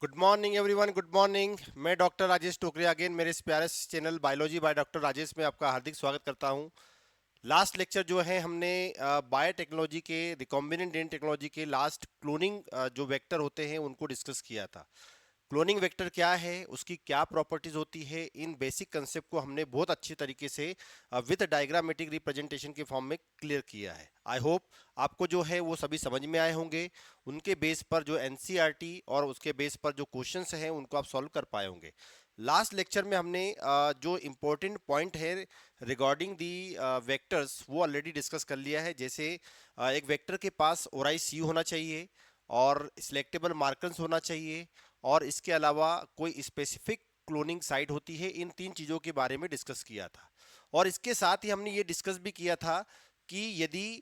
Good morning everyone, good morning. मैं doctor Rajesh टोकरिया again मेरे इस प्यारे से channel biology by doctor Rajesh में आपका हार्दिक स्वागत करता हूं। लास्ट लेक्चर जो है हमने बायोटेक्नोलॉजी के रिकॉम्बिनेंट डीएनए टेक्नोलॉजी के लास्ट क्लोनिंग जो वेक्टर होते हैं उनको डिस्कस किया था। क्लोनिंग वेक्टर क्या है, उसकी क्या प्रॉपर्टीज होती है, इन बेसिक कंसेप्ट को हमने बहुत अच्छी तरीके से विद डायग्रामेटिक रिप्रेजेंटेशन के फॉर्म में क्लियर किया है। आई होप आपको जो है वो सभी समझ में आए होंगे। उनके बेस पर जो एनसीईआरटी और उसके बेस पर जो क्वेश्चंस हैं उनको आप सॉल्व कर पाए होंगे। लास्ट लेक्चर में हमने जो इम्पोर्टेंट पॉइंट है रिगार्डिंग दी वेक्टर्स वो ऑलरेडी डिस्कस कर लिया है। जैसे एक वेक्टर के पास ओराई सी होना चाहिए और सिलेक्टेबल मार्कर्स होना चाहिए और इसके अलावा कोई स्पेसिफिक क्लोनिंग साइट होती है। इन तीन चीज़ों के बारे में डिस्कस किया था और इसके साथ ही हमने ये डिस्कस भी किया था कि यदि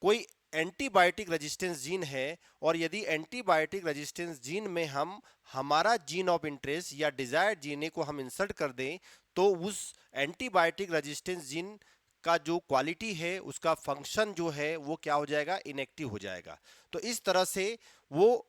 कोई एंटीबायोटिक रेजिस्टेंस जीन है और यदि एंटीबायोटिक रेजिस्टेंस जीन में हम हमारा जीन ऑफ इंटरेस्ट या डिजायर्ड जीन को हम इंसर्ट कर दें तो उस एंटीबायोटिक रेजिस्टेंस जीन का जो क्वालिटी है उसका फंक्शन जो है वो क्या हो जाएगा, इनएक्टिव हो जाएगा। तो इस तरह से वो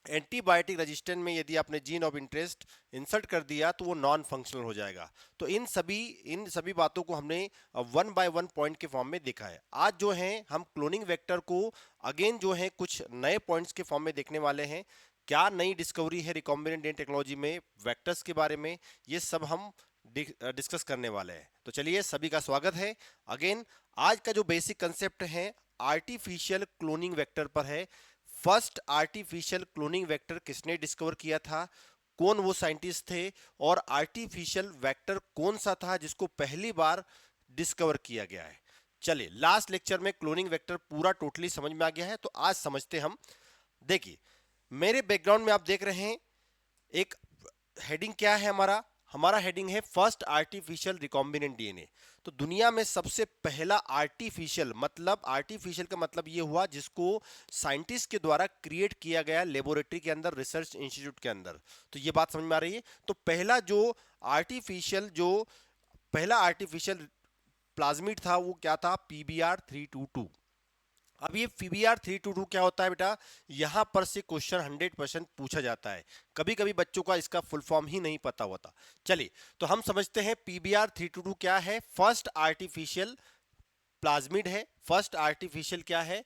एंटीबायोटिक रेजिस्टेंट में यदि आपने जीन ऑफ इंटरेस्ट इंसर्ट कर दिया तो वो नॉन फंक्शनल हो जाएगा। तो इन सभी बातों को हमने वन बाय वन पॉइंट के फॉर्म में देखा है। आज जो है हम क्लोनिंग वेक्टर को अगेन जो है कुछ नए पॉइंट्स के फॉर्म में देखने वाले हैं। क्या नई डिस्कवरी है रिकॉम्बिनेंट डीएनए टेक्नोलॉजी में वेक्टर्स के बारे में, ये सब हम डिस्कस करने वाले हैं। तो चलिए, सभी का स्वागत है अगेन। आज का जो बेसिक कंसेप्ट है आर्टिफिशियल क्लोनिंग वेक्टर पर है। फर्स्ट आर्टिफिशियल क्लोनिंग वेक्टर किसने डिस्कवर किया था, कौन वो साइंटिस्ट थे और आर्टिफिशियल वेक्टर कौन सा था जिसको पहली बार डिस्कवर किया गया है। चलिए, लास्ट लेक्चर में क्लोनिंग वेक्टर पूरा टोटली समझ में आ गया है, तो आज समझते हम। देखिए, मेरे बैकग्राउंड में आप देख रहे हैं एक हेडिंग क्या है, हमारा हमारा हेडिंग है फर्स्ट आर्टिफिशियल रिकॉम्बिनेंट डीएनए। तो दुनिया में सबसे पहला आर्टिफिशियल, मतलब आर्टिफिशियल का मतलब ये हुआ जिसको साइंटिस्ट के द्वारा क्रिएट किया गया लेबोरेटरी के अंदर, रिसर्च इंस्टीट्यूट के अंदर। तो ये बात समझ में आ रही है। तो पहला आर्टिफिशियल प्लाज्मिड था वो क्या था, PBr322। अब ये PBr322 क्या होता है बेटा, यहां पर से क्वेश्चन 100% पूछा जाता है। कभी कभी बच्चों का इसका फुल फॉर्म ही नहीं पता होता। चलिए, तो हम समझते हैं PBr322 क्या है। फर्स्ट आर्टिफिशियल प्लाज्मिड है। फर्स्ट आर्टिफिशियल क्या है,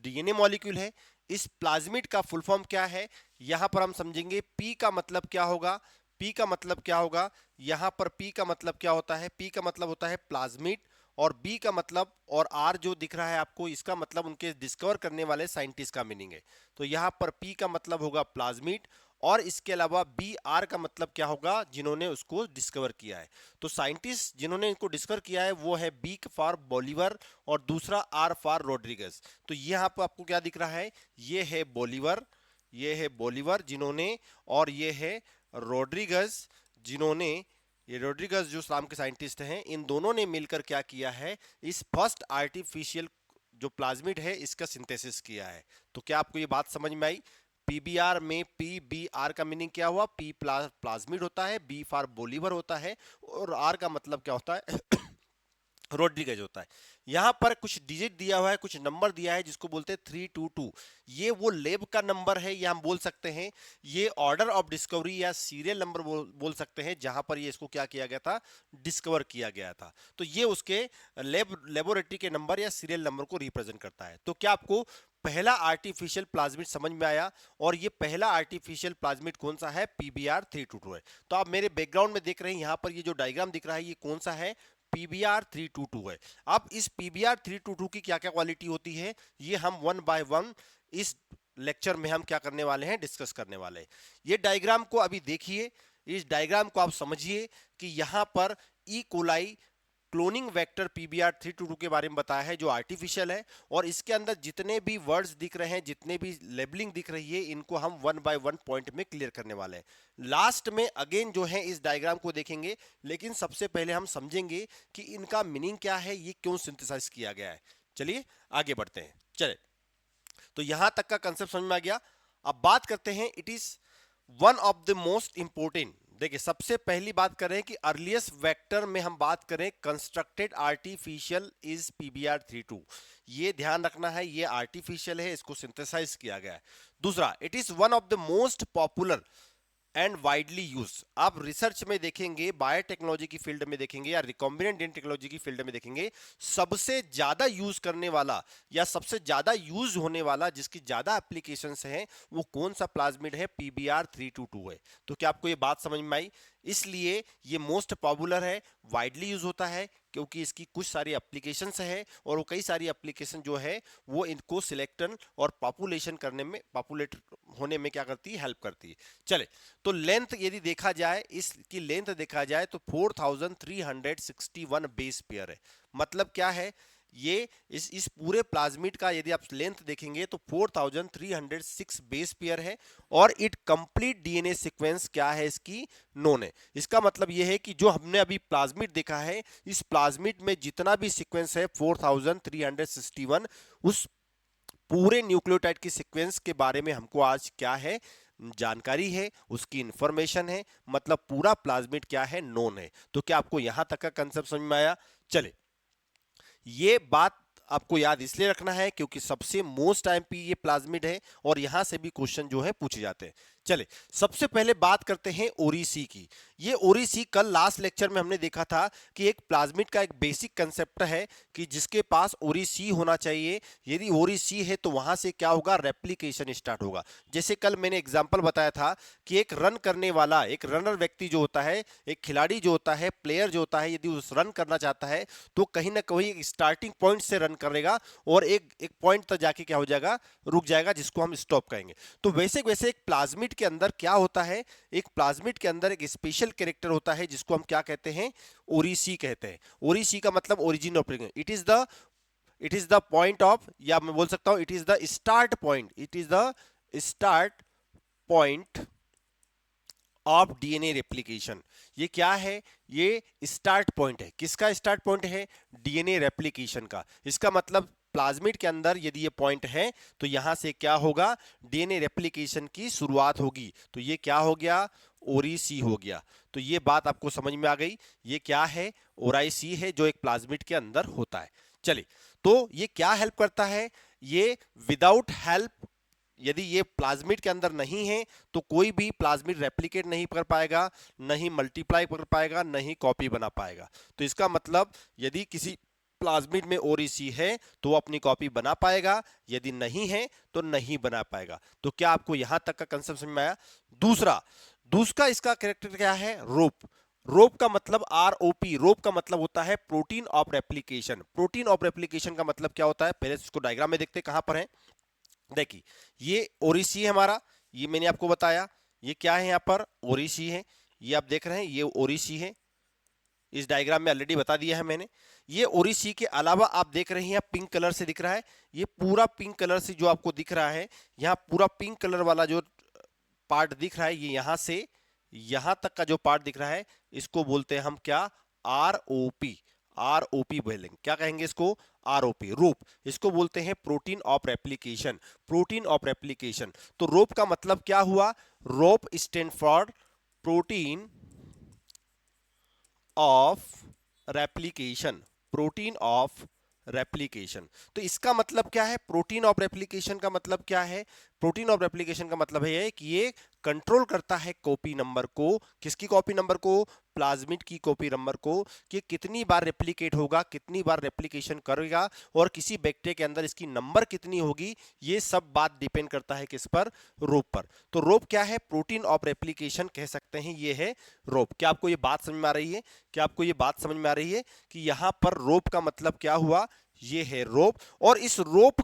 डीएनए मॉलिक्यूल है। इस प्लाज्मिड का फुल फॉर्म क्या है, यहां पर हम समझेंगे। पी का मतलब क्या होगा, पी का मतलब क्या होगा, यहां पर पी का मतलब क्या होता है, पी का मतलब होता है प्लाज्मिड। और बी का मतलब, और आर जो दिख रहा है आपको, इसका मतलब उनके डिस्कवर करने वाले साइंटिस्ट का मीनिंग है। तो यहां पर पी का मतलब होगा प्लाज्मिड और इसके अलावा बी आर का मतलब क्या होगा, जिन्होंने उसको डिस्कवर किया है। तो साइंटिस्ट जिन्होंने इनको डिस्कवर किया है वो है बी फॉर बोलीवर और दूसरा आर फॉर रोड्रिगस। तो ये यहाँ पर आपको क्या दिख रहा है, ये है बोलीवर, ये है बोलीवर जिन्होंने, और ये है रोड्रिगस जिन्होंने। ये रोड्रिगस जो इस्लाम के साइंटिस्ट हैं, इन दोनों ने मिलकर क्या किया है, इस फर्स्ट आर्टिफिशियल जो प्लाज्मिड है इसका सिंथेसिस किया है। तो क्या आपको ये बात समझ में आई। पीबीआर में PBr का मीनिंग क्या हुआ, पी प्लाज्मिड होता है, बी फॉर बोलीवर होता है और आर का मतलब क्या होता है रोड्रिगेज होता है। यहां पर कुछ डिजिट दिया हुआ है, कुछ नंबर दिया है जिसको बोलते हैं 322। ये वो लेब का नंबर है, ये हम बोल सकते हैं। ये ऑर्डर ऑफ डिस्कवरी या सीरियल नंबर बोल सकते हैं, जहां पर ये इसको क्या किया गया था, डिस्कवर किया गया था। तो ये उसके लेबोरेटरी के नंबर या सीरियल नंबर को रिप्रेजेंट करता है। तो क्या आपको पहला आर्टिफिशियल प्लाज्मिड समझ में आया, और ये पहला आर्टिफिशियल प्लाज्मिड कौन सा है, PBr322 है। तो आप मेरे बैकग्राउंड में देख रहे हैं, यहां पर ये जो डायग्राम दिख रहा है ये कौन सा है, PBr322 है। अब इस PBr322 की क्या क्या क्वालिटी होती है, ये हम वन बाय वन इस लेक्चर में हम क्या करने वाले हैं, डिस्कस करने वाले हैं। ये डायग्राम को अभी देखिए, इस डायग्राम को आप समझिए कि यहां पर E coli cloning vector PBr322 के बारे में बताया है जो आर्टिफिशियल है, और इसके अंदर जितने भी वर्ड्स दिख रहे हैं, जितने भी लेबलिंग दिख रही है, इनको हम वन बाय वन पॉइंट में क्लियर करने वाले हैं। लास्ट में अगेन जो है इस डायग्राम को देखेंगे, लेकिन सबसे पहले हम समझेंगे कि इनका मीनिंग क्या है, ये क्यों सिंथेसाइज किया गया है। चलिए आगे बढ़ते हैं। चले, तो यहां तक का कंसेप्ट समझ में आ गया। अब बात करते हैं, it is one of the most important, देखिए, सबसे पहली बात करें कि अर्लीस्ट वेक्टर में हम बात करें कंस्ट्रक्टेड आर्टिफिशियल इज PBr32। ये ध्यान रखना है, ये आर्टिफिशियल है, इसको सिंथेसाइज किया गया है। दूसरा, it is one of the most popular and widely use. आप रिसर्च में देखेंगे, बायोटेक्नोलॉजी की फील्ड में देखेंगे या रिकॉम्बिनेंट डीएनए टेक्नोलॉजी की फील्ड में देखेंगे, सबसे ज्यादा यूज करने वाला या सबसे ज्यादा यूज होने वाला, जिसकी ज्यादा एप्लीकेशंस हैं, वो कौन सा प्लाज्मिड है? PBr322 है। तो क्या आपको ये बात समझ में आई? इसलिए ये मोस्ट पॉपुलर है, वाइडली यूज होता है, क्योंकि इसकी कुछ सारी एप्लीकेशंस है और वो कई सारी एप्लीकेशन जो है वो इनको सिलेक्टन और पॉपुलेशन करने में, पॉपुलेट होने में क्या करती है? हेल्प करती है। चले, तो लेंथ यदि देखा जाए, इसकी लेंथ देखा जाए तो 4361 बेस पेयर है। मतलब क्या है? ये इस पूरे प्लाज्मिड का यदि आप लेंथ देखेंगे तो 4306 बेस पेयर है और इट कंप्लीट डीएनए सीक्वेंस क्या है इसकी? नोन है। इसका मतलब यह है कि जो हमने अभी प्लाज्मिड देखा है, इस प्लाज्मिड में जितना भी सीक्वेंस है 4361, उस पूरे न्यूक्लियोटाइड की सीक्वेंस के बारे में हमको आज क्या है? जानकारी है, उसकी इंफॉर्मेशन है, मतलब पूरा प्लाज्मिड क्या है? नोन है। तो क्या आपको यहां तक का कंसेप्ट समझ में आया? चले, ये बात आपको याद इसलिए रखना है क्योंकि सबसे मोस्ट आईएमपी ये प्लाज्मिड है और यहां से भी क्वेश्चन जो है पूछे जाते हैं। चले, सबसे पहले बात करते हैं ओरिसी की। ये ओरिसी कल लास्ट लेक्चर में हमने देखा था कि एक प्लाज्मिड का एक बेसिक कंसेप्ट है कि जिसके पास ओरिसी होना चाहिए। यदि ओरिसी है तो वहां से क्या होगा? रेप्लिकेशन स्टार्ट होगा। जैसे कल मैंने एग्जांपल बताया था कि एक रन करने वाला, एक रनर व्यक्ति जो होता है, एक खिलाड़ी जो होता है, प्लेयर जो होता है, यदि उस रन करना चाहता है तो कहीं ना कहीं एक स्टार्टिंग पॉइंट से रन करेगा और एक पॉइंट तक जाके क्या हो जाएगा? रुक जाएगा, जिसको हम स्टॉप कहेंगे। तो वैसे वैसे एक प्लाज्मिड के अंदर क्या होता है? एक प्लाज्मिड के अंदर एक स्पेशल कैरेक्टर होता है जिसको हम क्या कहते हैं? ओरिसी कहते हैं। ओरिसी का मतलब origin of, it is the point of, या मैं बोल सकता हूं it is the start point, it is the start point of DNA replication. ये क्या है? ये स्टार्ट पॉइंट है। किसका स्टार्ट पॉइंट है? डीएनए रेप्लिकेशन का। इसका मतलब प्लाज्मिड के अंदर यदि ये पॉइंट है तो यहां से क्या होगा? डीएनए रेप्लिकेशन की शुरुआत होगी। तो ये क्या हो गया? ओरिसी हो गया। तो ये बात आपको समझ में आ गई। ये क्या है? ओराइसी है, जो एक प्लाज्मिड के अंदर होता है। चलिए, तो ये क्या हेल्प करता है? ये विदाउट हेल्प, यदि ये प्लाज्मिड के अंदर नहीं है तो कोई भी प्लाज्मिड रेप्लिकेट नहीं कर पाएगा, नहीं मल्टीप्लाई कर पाएगा, नहीं कॉपी बना पाएगा। तो इसका मतलब यदि किसी प्लाज्मिड में ओरिसी है तो वो अपनी कॉपी बना पाएगा, यदि नहीं है तो नहीं बना पाएगा। तो क्या आपको यहां तक का कंसेप्ट समझ में आया? दूसरा इसका कैरेक्टर क्या है? रोप। रोप का मतलब ROP, रोप का मतलब होता है protein of replication. Protein of replication का मतलब क्या होता है? पहले इसको डायग्राम में देखते हैं कहां पर है। देखिए, ये ओरिसी है हमारा, ये मैंने आपको बताया। ये क्या है? यहाँ पर ओरिसी है, ये आप देख रहे हैं, ये ओरिसी है। इस डायग्राम में ऑलरेडी बता दिया है मैंने। ये ओरिसी के अलावा आप देख रहे हैं पिंक कलर से दिख रहा है, ये पूरा पिंक कलर से जो आपको दिख रहा है, यहाँ पूरा पिंक कलर वाला जो पार्ट दिख रहा है, ये यहां से यहां तक का जो पार्ट दिख रहा है, इसको बोलते हैं हम क्या? ROP। ROP बोलेंगे, क्या कहेंगे इसको? ROP, रूप। इसको बोलते हैं protein of replication. Protein of replication. तो रोप का मतलब क्या हुआ? ROP stand for protein of replication. Protein of replication. तो इसका मतलब क्या है? प्रोटीन ऑफ रेप्लिकेशन का मतलब क्या है? प्रोटीन ऑफ रेप्लिकेशन का मतलब है कि ये कंट्रोल करता है कॉपी नंबर को। किसकी कॉपी नंबर को? प्लाज्मिड की कॉपी नंबर को, कि कितनी बार रेप्लिकेट होगा, कितनी बार रेप्लिकेशन करेगा और किसी बैक्टीरिया के अंदर इसकी नंबर कितनी होगी। ये सब बात डिपेंड करता है किस पर? रोप पर। तो रोप क्या है? प्रोटीन ऑफ रेप्लिकेशन कह सकते हैं, ये है रोप। क्या आपको ये बात समझ में आ रही है? क्या आपको ये बात समझ में आ रही है कि यहां पर रोप का मतलब क्या हुआ? ये है रोप। और इस रोप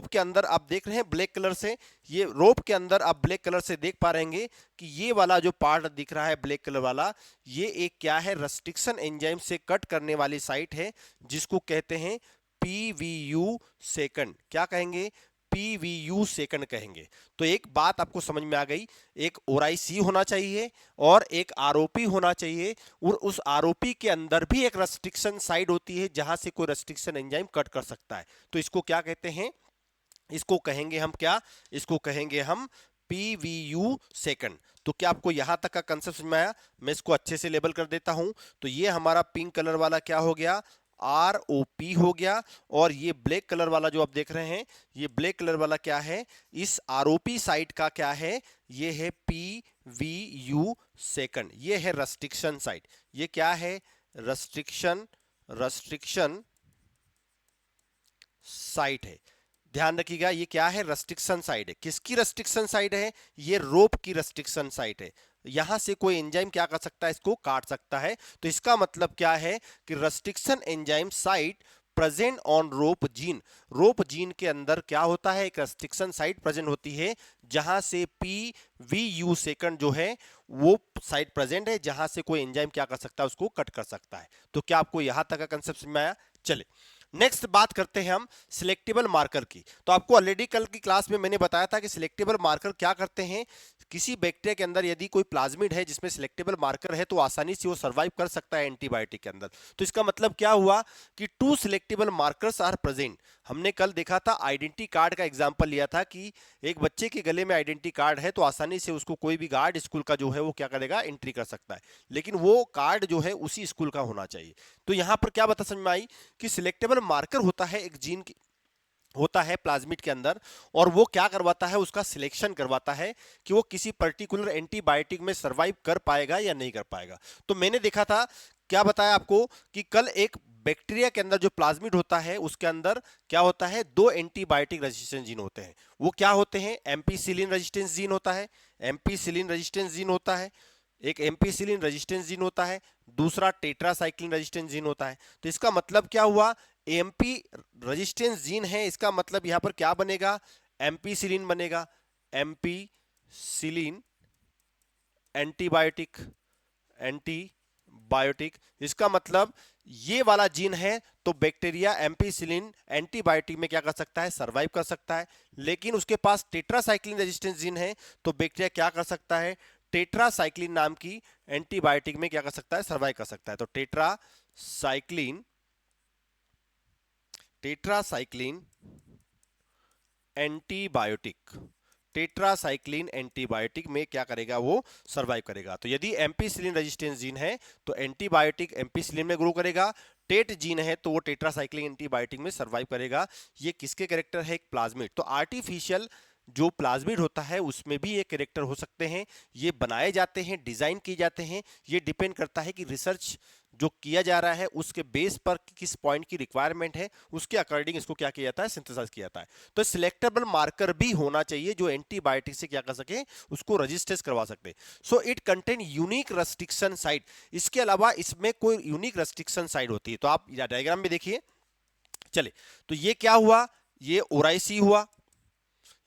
के अंदर आप देख रहे हैं ब्लैक कलर से, ये रोप के अंदर आप ब्लैक कलर से देख पा रहेंगे कि ये वाला जो पार्ट दिख रहा है ब्लैक कलर वाला, ये एक क्या है? रेस्ट्रिक्शन एंजाइम से कट करने वाली साइट है, जिसको कहते हैं PVU सेकंड। क्या कहेंगे? PVU सेकंड कहेंगे। तो एक बात आपको समझ में आ गई, एक ORIC होना चाहिए और एक ROP होना चाहिए, और उस ROP के अंदर भी एक रेस्ट्रिक्शन साइड होती है जहां से कोई रेस्ट्रिक्शन एंजाइम कट कर सकता है। तो इसको क्या कहते हैं? इसको कहेंगे हम क्या? इसको कहेंगे हम PVU सेकंड। तो क्या आपको यहां तक का कंसेप्ट समझ में आया? मैं इसको अच्छे से लेबल कर देता हूं। तो ये हमारा पिंक कलर वाला क्या हो गया, ROP हो गया। और ये ब्लैक कलर वाला जो आप देख रहे हैं, ये ब्लैक कलर वाला क्या है, इस ROP साइट का क्या है, ये है PVU सेकंड। ये है रेस्ट्रिक्शन साइट। ये क्या है, रस्ट्रिक्शन साइट है। ध्यान रखिएगा, ये क्या है, रेस्ट्रिक्शन साइट है। किसकी रेस्ट्रिक्शन साइट है, ये रोप की रेस्ट्रिक्शन साइट है। यहां से कोई एंजाइम क्या कर सकता है, इसको काट सकता है। तो इसका मतलब क्या है कि restriction enzyme site present on rope gene. Rope gene के अंदर क्या होता है, एक रेस्ट्रिक्शन साइट प्रेजेंट होती है, जहां से PVU सेकंड जो है वो साइट प्रेजेंट है, जहां से कोई एंजाइम क्या कर सकता है, उसको कट कर सकता है। तो क्या आपको यहां तक का कंसेप्ट समझ में आया? चले नेक्स्ट बात करते हैं हम सिलेक्टेबल मार्कर की। तो आपको ऑलरेडी कल की क्लास में मैंने बताया था कि सिलेक्टेबल मार्कर क्या करते हैं। किसी बैक्टीरिया के अंदर यदि कोई प्लाज्मिड है जिसमें सिलेक्टेबल मार्कर है, तो आसानी से वो सर्वाइव कर सकता है एंटीबायोटिक के अंदर। तो इसका मतलब क्या हुआ कि 2 सिलेक्टेबल मार्कर्स आर प्रेजेंट। हमने कल देखा था, आइडेंटिटी कार्ड का एग्जांपल लिया था कि एक बच्चे के गले में आइडेंटिटी कार्ड है, तो आसानी से उसको कोई भी गार्ड स्कूल का जो है वो क्या करेगा, एंट्री कर सकता है। लेकिन वो कार्ड जो है उसी स्कूल का होना चाहिए। तो यहां पर क्या बता समझ में आई कि सिलेक्टेबल मार्कर होता है एक जीन की, होता है प्लाज्मिड के अंदर, और वो क्या करवाता है, उसका सिलेक्शन करवाता है कि वो किसी पर्टिकुलर एंटीबायोटिक में सर्वाइव कर पाएगा या नहीं कर पाएगा। तो मैंने देखा था, क्या बताया आपको कि कल एक बैक्टीरिया के अंदर जो प्लाज्मिड होता है उसके अंदर क्या होता है, 2 एंटीबायोटिक रेजिस्टेंस जीन होते हैं। वो क्या होते हैं, एम्पीसिलिन रेजिस्टेंस जीन होता है, एम्पीसिलिन रेजिस्टेंस जीन होता है, एक एम्पीसिलिन रेजिस्टेंस जीन होता है, दूसरा टेट्रासाइक्लिन रेजिस्टेंस जीन होता है। तो इसका मतलब क्या हुआ, एमपी रेजिस्टेंस जीन है, इसका मतलब यहां पर क्या बनेगा, एम्पीसिलिन बनेगा। एम्पीसिलिन एंटीबायोटिक, एंटीबायोटिक, इसका मतलब ये वाला जीन है, तो बैक्टीरिया एम्पीसिलिन एंटीबायोटिक में क्या कर सकता है, सरवाइव कर सकता है। लेकिन उसके पास टेट्रासाइक्लिन रेजिस्टेंस जीन है, तो बैक्टीरिया क्या कर सकता है, टेट्रासाइक्लिन नाम की एंटीबायोटिक में क्या कर सकता है, सर्वाइव कर सकता है। तो टेट्रासाइक्लिन एंटीबायोटिक, टेट्रासाइक्लिन एंटीबायोटिक में क्या करेगा, वो सर्वाइव करेगा। तो यदि एम्पीसिलिन रेजिस्टेंस जीन है तो एंटीबायोटिक एम्पीसिलिन में ग्रो करेगा, टेट जीन है तो वो टेट्रासाइक्लिन एंटीबायोटिक में सर्वाइव करेगा। ये किसके कैरेक्टर है, एक प्लाज्मिड। तो आर्टिफिशियल जो प्लाज्मिड होता है उसमें भी ये कैरेक्टर हो सकते हैं, ये बनाए जाते हैं, डिजाइन किए जाते हैं। ये डिपेंड करता है कि रिसर्च जो किया जा रहा है उसके बेस पर किस पॉइंट की रिक्वायरमेंट है, उसके अकॉर्डिंग इसको क्या किया जाता है, सिंथेसाइज किया जाता है। तो सिलेक्टेबल मार्कर भी होना चाहिए जो एंटीबायोटिक से क्या कर सके, उसको रजिस्टर करवा सकते। So it contain unique restriction site. इसके अलावा इसमें कोई यूनिक रेस्ट्रिक्शन साइट होती है। तो आप डायग्राम में देखिए, चले तो ये क्या हुआ, ये ओराइसी हुआ,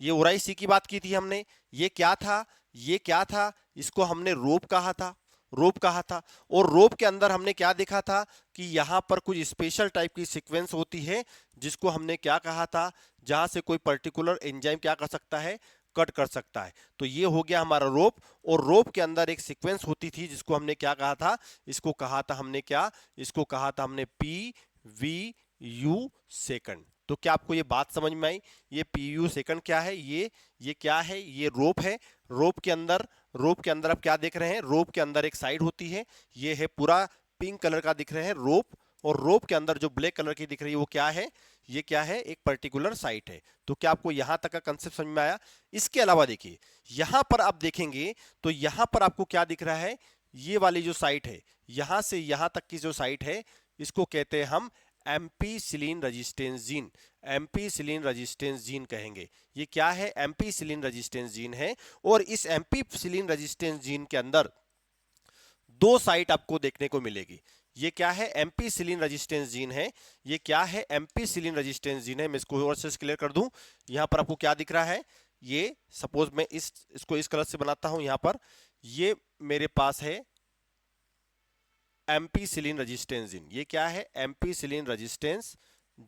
ये ओराइसी की बात की थी हमने। ये क्या था, ये क्या था, इसको हमने रोप कहा था, रोप कहा था। और रोप के अंदर हमने क्या देखा था कि यहां पर कुछ स्पेशल टाइप की सीक्वेंस होती है, जिसको हमने क्या कहा था, जहां से कोई पर्टिकुलर एंजाइम क्या कर सकता है, कट कर सकता है। तो ये हो गया हमारा रोप। और रोप के अंदर एक सीक्वेंस होती थी जिसको हमने क्या कहा था, इसको कहा था हमने क्या, इसको कहा था हमने PVU सेकंड। तो क्या आपको ये बात समझ में आई, ये PVU सेकंड क्या है, ये क्या है, ये रोप है। रोप के अंदर आप क्या देख रहे हैं, रोप के अंदर एक साइड होती है, ये है पूरा पिंक कलर का दिख रहे हैं रोप। और रोप के अंदर जो ब्लैक कलर की दिख रही है वो क्या है, ये क्या है, एक पर्टिकुलर साइट है। तो क्या आपको यहां तक का कंसेप्ट समझ में आया? इसके अलावा देखिए, यहां पर आप देखेंगे तो यहां पर आपको क्या दिख रहा है, ये वाली जो साइट है, यहां से यहां तक की जो साइट है, इसको कहते हैं हम ampicillin resistance gene. Ampicillin resistance gene कहेंगे। ये क्या है, एम्पीसिलिन रेजिस्टेंस जीन है। और इस एम्पीसिलिन रेजिस्टेंस जीन के अंदर 2 साइट आपको देखने को मिलेगी। ये क्या है, एम्पीसिलिन रेजिस्टेंस जीन है। ये क्या है, एम्पीसिलिन रेजिस्टेंस जीन है। मैं इसको और से क्लियर कर दूं, यहां पर आपको क्या दिख रहा है, ये सपोज मैं इसको इस कलर से बनाता हूं, यहां पर ये मेरे पास है एम्पीसिलिन रेजिस्टेंस जीन। ये क्या है, एम्पीसिलिन रेजिस्टेंस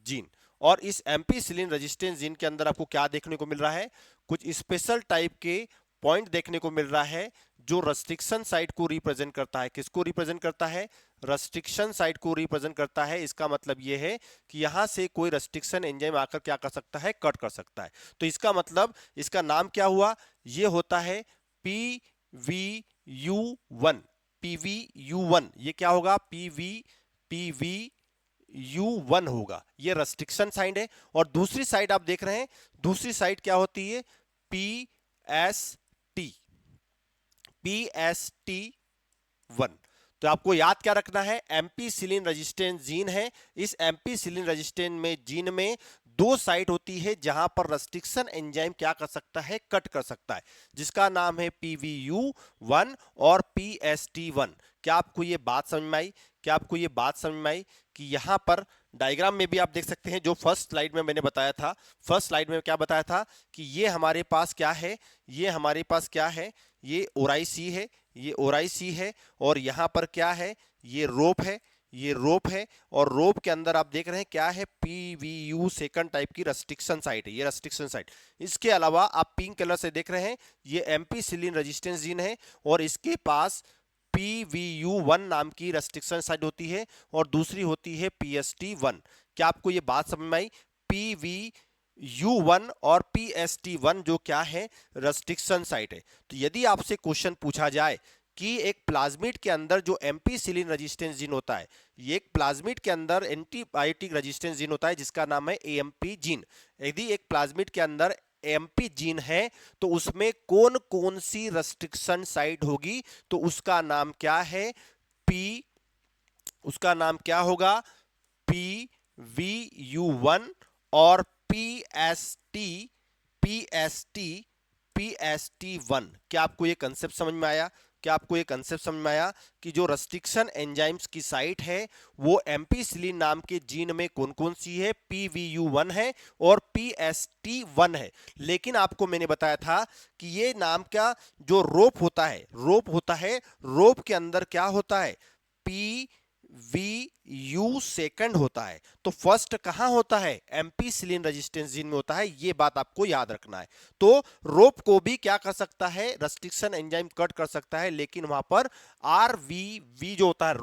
जीन। और इस एम्पीसिलिन रेजिस्टेंस जीन के अंदर आपको क्या देखने को मिल रहा है, कुछ स्पेशल टाइप के पॉइंट देखने को मिल रहा है जो रेस्ट्रिक्शन साइट को रिप्रेजेंट करता है। किसको रिप्रेजेंट करता है, रेस्ट्रिक्शन साइट को रिप्रेजेंट करता है। इसका मतलब यह है कि यहां से कोई रेस्ट्रिक्शन एंजाइम आकर क्या कर सकता है, कट कर सकता है। तो इसका मतलब, इसका नाम क्या हुआ, ये होता है PVU1। PVU1 ये क्या होगा? PVU1 होगा, ये रेस्ट्रिक्शन साइड है। और दूसरी साइड आप देख रहे हैं, दूसरी साइड क्या होती है? PST। PST1। तो आपको याद क्या रखना है? एम्पीसिलिन रेजिस्टेंस जीन है। इस एम्पीसिलिन रेजिस्टेंस में जीन में दो साइट होती है जहां पर रेस्ट्रिक्शन एंजाइम क्या कर सकता है? कट कर सकता है, जिसका नाम है PVU1 और PST1। क्या आपको ये बात समझ में आई? क्या आपको ये बात समझ में आई कि यहां पर डायग्राम में भी आप देख सकते हैं, जो फर्स्ट स्लाइड में मैंने बताया था, फर्स्ट स्लाइड में क्या बताया था कि ये हमारे पास क्या है? ये हमारे पास क्या है? ये ORIC है, ये ORIC है। और यहां पर क्या है? ये रोप है, ये रोप है। और रोप के अंदर आप देख रहे हैं क्या है? PVU सेकंड टाइप की रेस्ट्रिक्शन साइट है, ये रेस्ट्रिक्शन साइट। इसके अलावा आप पिंक कलर से देख रहे हैं, ये एम्पीसिलिन रेजिस्टेंस जीन है और इसके पास PVU1 नाम की रेस्ट्रिक्शन साइट होती है और दूसरी होती है PST1। क्या आपको ये बात समझ में आई? PVU1 और PST1 जो क्या है? रेस्ट्रिक्शन साइट है। तो यदि आपसे क्वेश्चन पूछा जाए कि एक प्लाज्मिड के अंदर जो एम्पीसिलिन रेजिस्टेंस जीन होता है, ये एक प्लाज्मिड के अंदर एंटीबायोटिक रेजिस्टेंस जीन होता है जिसका नाम है AMP जीन। यदि एक प्लाज्मिड के अंदर AMP जीन है तो उसमें कौन कौन सी रेस्ट्रिक्शन साइट होगी? तो उसका नाम क्या है? उसका नाम क्या होगा? PVU1 और PST1। क्या आपको ये कंसेप्ट समझ में आया? क्या आपको ये कंसेप्ट समझ में आया कि जो रेस्ट्रिक्शन एंजाइम्स की साइट है वो एम्पीसिलिन नाम के जीन में कौन कौन सी है? PVU1 है और PST1 है। लेकिन आपको मैंने बताया था कि ये नाम का जो रोप होता है, रोप के अंदर क्या होता है? PVU सेकंड होता है। तो फर्स्ट कहां होता है? एम्पीसिलिन रेजिस्टेंस जीन में होता है, ये बात आपको याद रखना है। तो रोप को भी क्या कर सकता है? रेस्ट्रिक्शन एंजाइम कट कर सकता है, लेकिन वहां पर RVV जो होता है,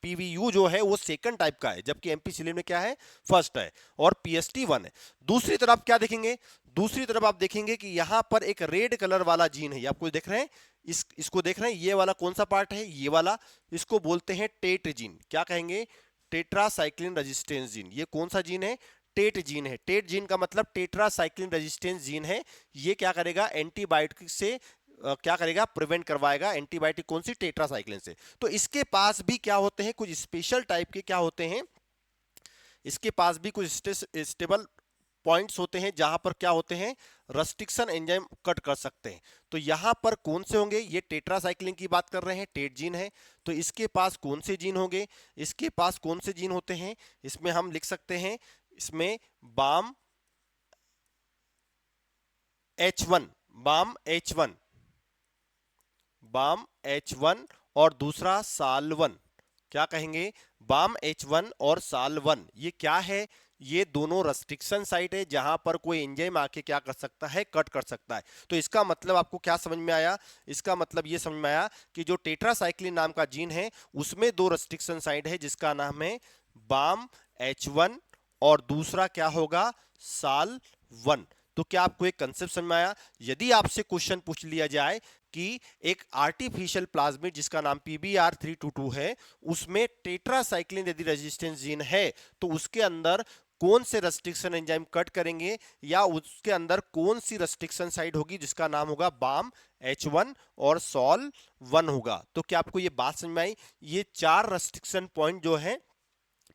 PVU जो है वो सेकंड टाइप का है, जबकि एम्पीसिलिन में क्या है? फर्स्ट है। और PST1 है। दूसरी तरफ क्या देखेंगे? दूसरी तरफ आप देखेंगे कि यहां पर एक रेड कलर वाला जीन है, आपको देख रहे हैं, इसको देख रहे हैं, ये वाला कौन सा पार्ट है? ये वाला, इसको बोलते हैं टेट जीन। क्या कहेंगे? Tetracycline resistance gene. ये कौन सा जीन है? टेट जीन है। टेट जीन का मतलब टेट्रासाइक्लिन रेजिस्टेंस जीन है। ये क्या करेगा? एंटीबायोटिक से क्या करेगा? प्रिवेंट करवाएगा। एंटीबायोटिक कौन सी? टेट्रासाइक्लिन से। तो इसके पास भी क्या होते हैं? कुछ स्पेशल टाइप के क्या होते हैं? इसके पास भी कुछ स्टेबल पॉइंट्स होते हैं जहां पर क्या होते हैं? रेस्ट्रिक्शन एंजाइम कट कर सकते हैं। तो यहां पर कौन से होंगे? ये टेट्रासाइक्लिन की बात कर रहे हैं, टेट जीन है। तो इसके पास कौन से जीन होंगे? इसके पास कौन से जीन होते हैं? इसमें हम लिख सकते हैं, इसमें balm H1, balm H1, balm H1 और दूसरा साल1। क्या कहेंगे? बाम H1 और साल1 ये क्या है? ये दोनों रेस्ट्रिक्शन साइट है जहां पर कोई एंजाइम आके क्या कर सकता है? कट कर सकता है। तो इसका मतलब आपको क्या समझ में आया? इसका मतलब ये समझ में आया कि जो टेट्रासाइक्लिन नाम का जीन है उसमें दो रेस्ट्रिक्शन साइट है जिसका नाम है बाम H1 और दूसरा क्या होगा? साल1। तो क्या आपको एक कंसेप्ट समझ में आया? यदि आपसे क्वेश्चन पूछ लिया जाए कि एक आर्टिफिशियल प्लाज्मिड जिसका नाम PBr322 है, उसमें टेट्रासाइक्लिन यदि रेजिस्टेंस जीन है तो उसके अंदर कौन से रेस्ट्रिक्शन एंजाइम कट करेंगे, या उसके अंदर कौन सी रेस्ट्रिक्शन साइट होगी जिसका नाम होगा बाम H1 और SOL1 होगा। तो क्या आपको ये बात समझ में आई? ये चार रेस्ट्रिक्शन पॉइंट जो है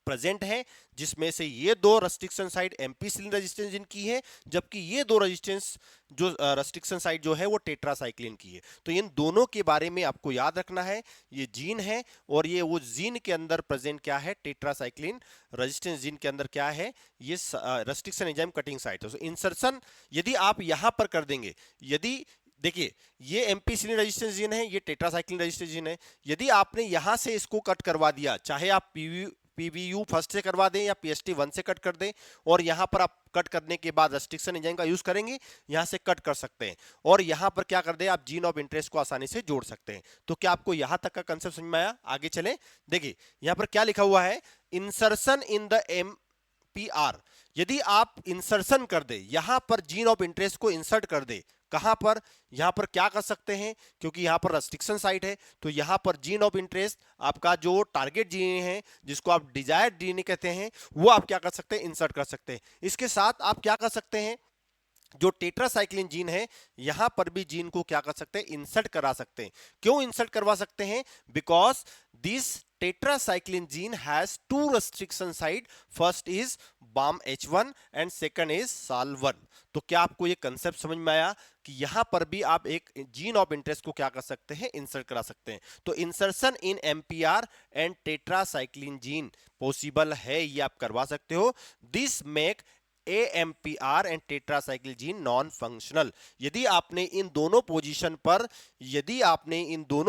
प्रेजेंट है, जिसमें से ये दो restriction site ampicillin resistance gene की है, जबकि ये दो रेस्ट्रिक्शन साइट जो है वो टेट्रासाइक्लिन की है। तो इन दोनों के बारे में आपको याद रखना है, ये जीन है और ये वो जीन के अंदर प्रेजेंट क्या है? टेट्रासाइक्लिन रेजिस्टेंस जीन के अंदर क्या है? ये रेस्ट्रिक्शन एंजाइम कटिंग साइट है। तो इंसर्शन यदि आप यहां पर कर देंगे, यदि देखिए ये एम्पीसिलिन रेजिस्टेंस जीन है, ये टेट्रासाइक्लिन रेजिस्टेंस जीन है, यदि आपने यहां से इसको कट करवा दिया, चाहे आप PVU फर्स्ट से करवा दें या PST1 से कट कर दें, और यहां पर आप कट करने के बाद रेस्ट्रिक्शन एंजाइम का यूज करेंगे, यहां से कट कर सकते हैं और यहां पर क्या कर दें? आप जीन ऑफ इंटरेस्ट को आसानी से जोड़ सकते हैं। तो क्या आपको यहां तक का कंसेप्ट समझ में आया? आगे चलें। देखिए यहां पर क्या लिखा हुआ है? Insertion in the MPR। यदि आप इंसर्शन कर दे, यहां पर जीन ऑफ इंटरेस्ट को इंसर्ट कर दे, कहां पर, यहां पर क्या कर सकते हैं, क्योंकि यहां पर रेस्ट्रिक्शन साइट है, तो यहां पर जीन ऑफ इंटरेस्ट आपका जो टारगेट जीन है, जिसको आप डिजायर्ड डीएनए कहते हैं, वो आप क्या कर सकते हैं, इंसर्ट कर सकते हैं। इसके साथ आप क्या कर सकते हैं, जो टेट्रासाइक्लिन जीन है, यहां पर भी जीन को क्या कर सकते हैं, इंसर्ट करा सकते हैं। क्यों इंसर्ट करवा सकते हैं, because this tetracycline gene has two restriction site, first is BAM-H1 and second is SAL1। तो क्या आपको ये कंसेप्ट समझ में आया कि यहां पर भी आप एक जीन ऑफ इंटरेस्ट को क्या कर सकते हैं, इंसर्ट करा सकते हैं। तो insertion in MPR and tetracycline gene possible है, ये आप करवा सकते हो। This make AMPR and tetracycline gene non functional. यदि आपने इन दोनों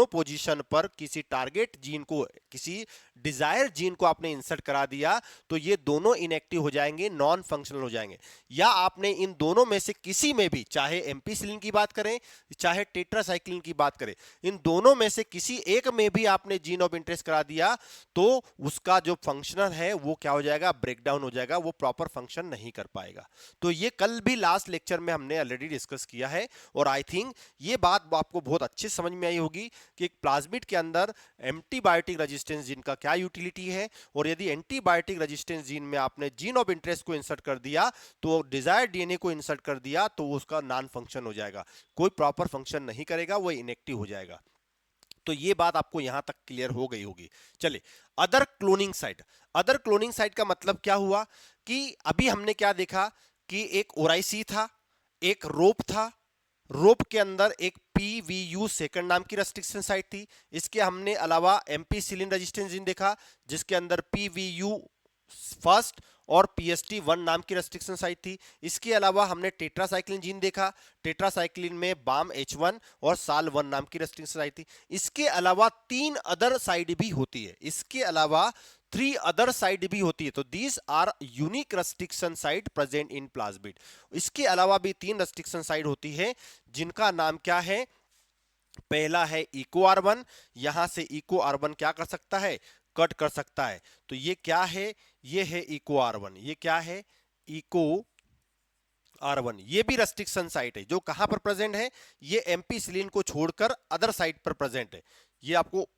पोजीशन पर किसी टारगेट जीन को, किसी डिजायर जीन को आपने इंसर्ट करा दिया, तो ये दोनों इनएक्टिव हो जाएंगे, नॉन फंक्शनल हो जाएंगे। या आपने इन दोनों में से किसी में भी, चाहे एम्पीसिलिन की बात करें चाहे टेट्रासाइक्लिन की बात करें, इन दोनों में से किसी एक में भी आपने जीन ऑफ इंटरेस्ट करा दिया, तो उसका जो फंक्शनल है वो क्या हो जाएगा, ब्रेकडाउन हो जाएगा, वो प्रॉपर फंक्शन नहीं कर पाएगा। तो ये कल भी लास्ट लेक्चर में हमने ऑलरेडी डिस्कस किया है, और आई थिंक ये बात आपको बहुत अच्छे समझ में आई होगी कि एक प्लाज्मिड के अंदर एंटीबायोटिक रेजिस्टेंस जीन का क्या यूटिलिटी है, और यदि एंटीबायोटिक रेजिस्टेंस जीन में आपने जीन ऑफ इंटरेस्ट को इंसर्ट कर दिया, तो डिजायर्ड डीएनए को इंसर्ट कर दिया, तो उसका नॉन फंक्शन हो जाएगा, कोई प्रॉपर फंक्शन नहीं करेगा, वो इनएक्टिव हो जाएगा। तो ये बात आपको यहां तक क्लियर हो गई होगी। चलिए, other cloning site. Other cloning site का मतलब क्या हुआ कि अभी हमने क्या देखा कि एक ओराइसी था, एक रोप था, रोप के अंदर एक PVU सेकंड नाम की रेस्ट्रिक्शन साइट थी। इसके हमने अलावा एम्पीसिलिन रेजिस्टेंस जीन देखा, जिसके अंदर PVU फर्स्ट और PST1 नाम की रेस्ट्रिक्शन साइट थी। इसके अलावा हमने टेट्रासाइक्लिन जीन देखा, टेट्रासाइक्लिन में BAM-H1 और SAL1 नाम की रेस्ट्रिक्शन साइट थी। इसके अलावा 3 अदर साइट भी होती है, इसके अलावा 3 अदर साइट भी होती है। तो these are unique restriction site present in plasmid. इसके अलावा भी 3 रेस्ट्रिक्शन साइट होती है, जिनका नाम क्या है, पहला है इको R1, यहां से इको R1 क्या कर सकता है, कट कर सकता है। तो ये क्या है, ये है इको R1, ये क्या है, इको R1। ये भी रेस्ट्रिक्शन साइट है, जो कहां पर प्रेजेंट है, ये एम्पीसिलिन को छोड़कर अदर साइट पर प्रेजेंट है। ये आपको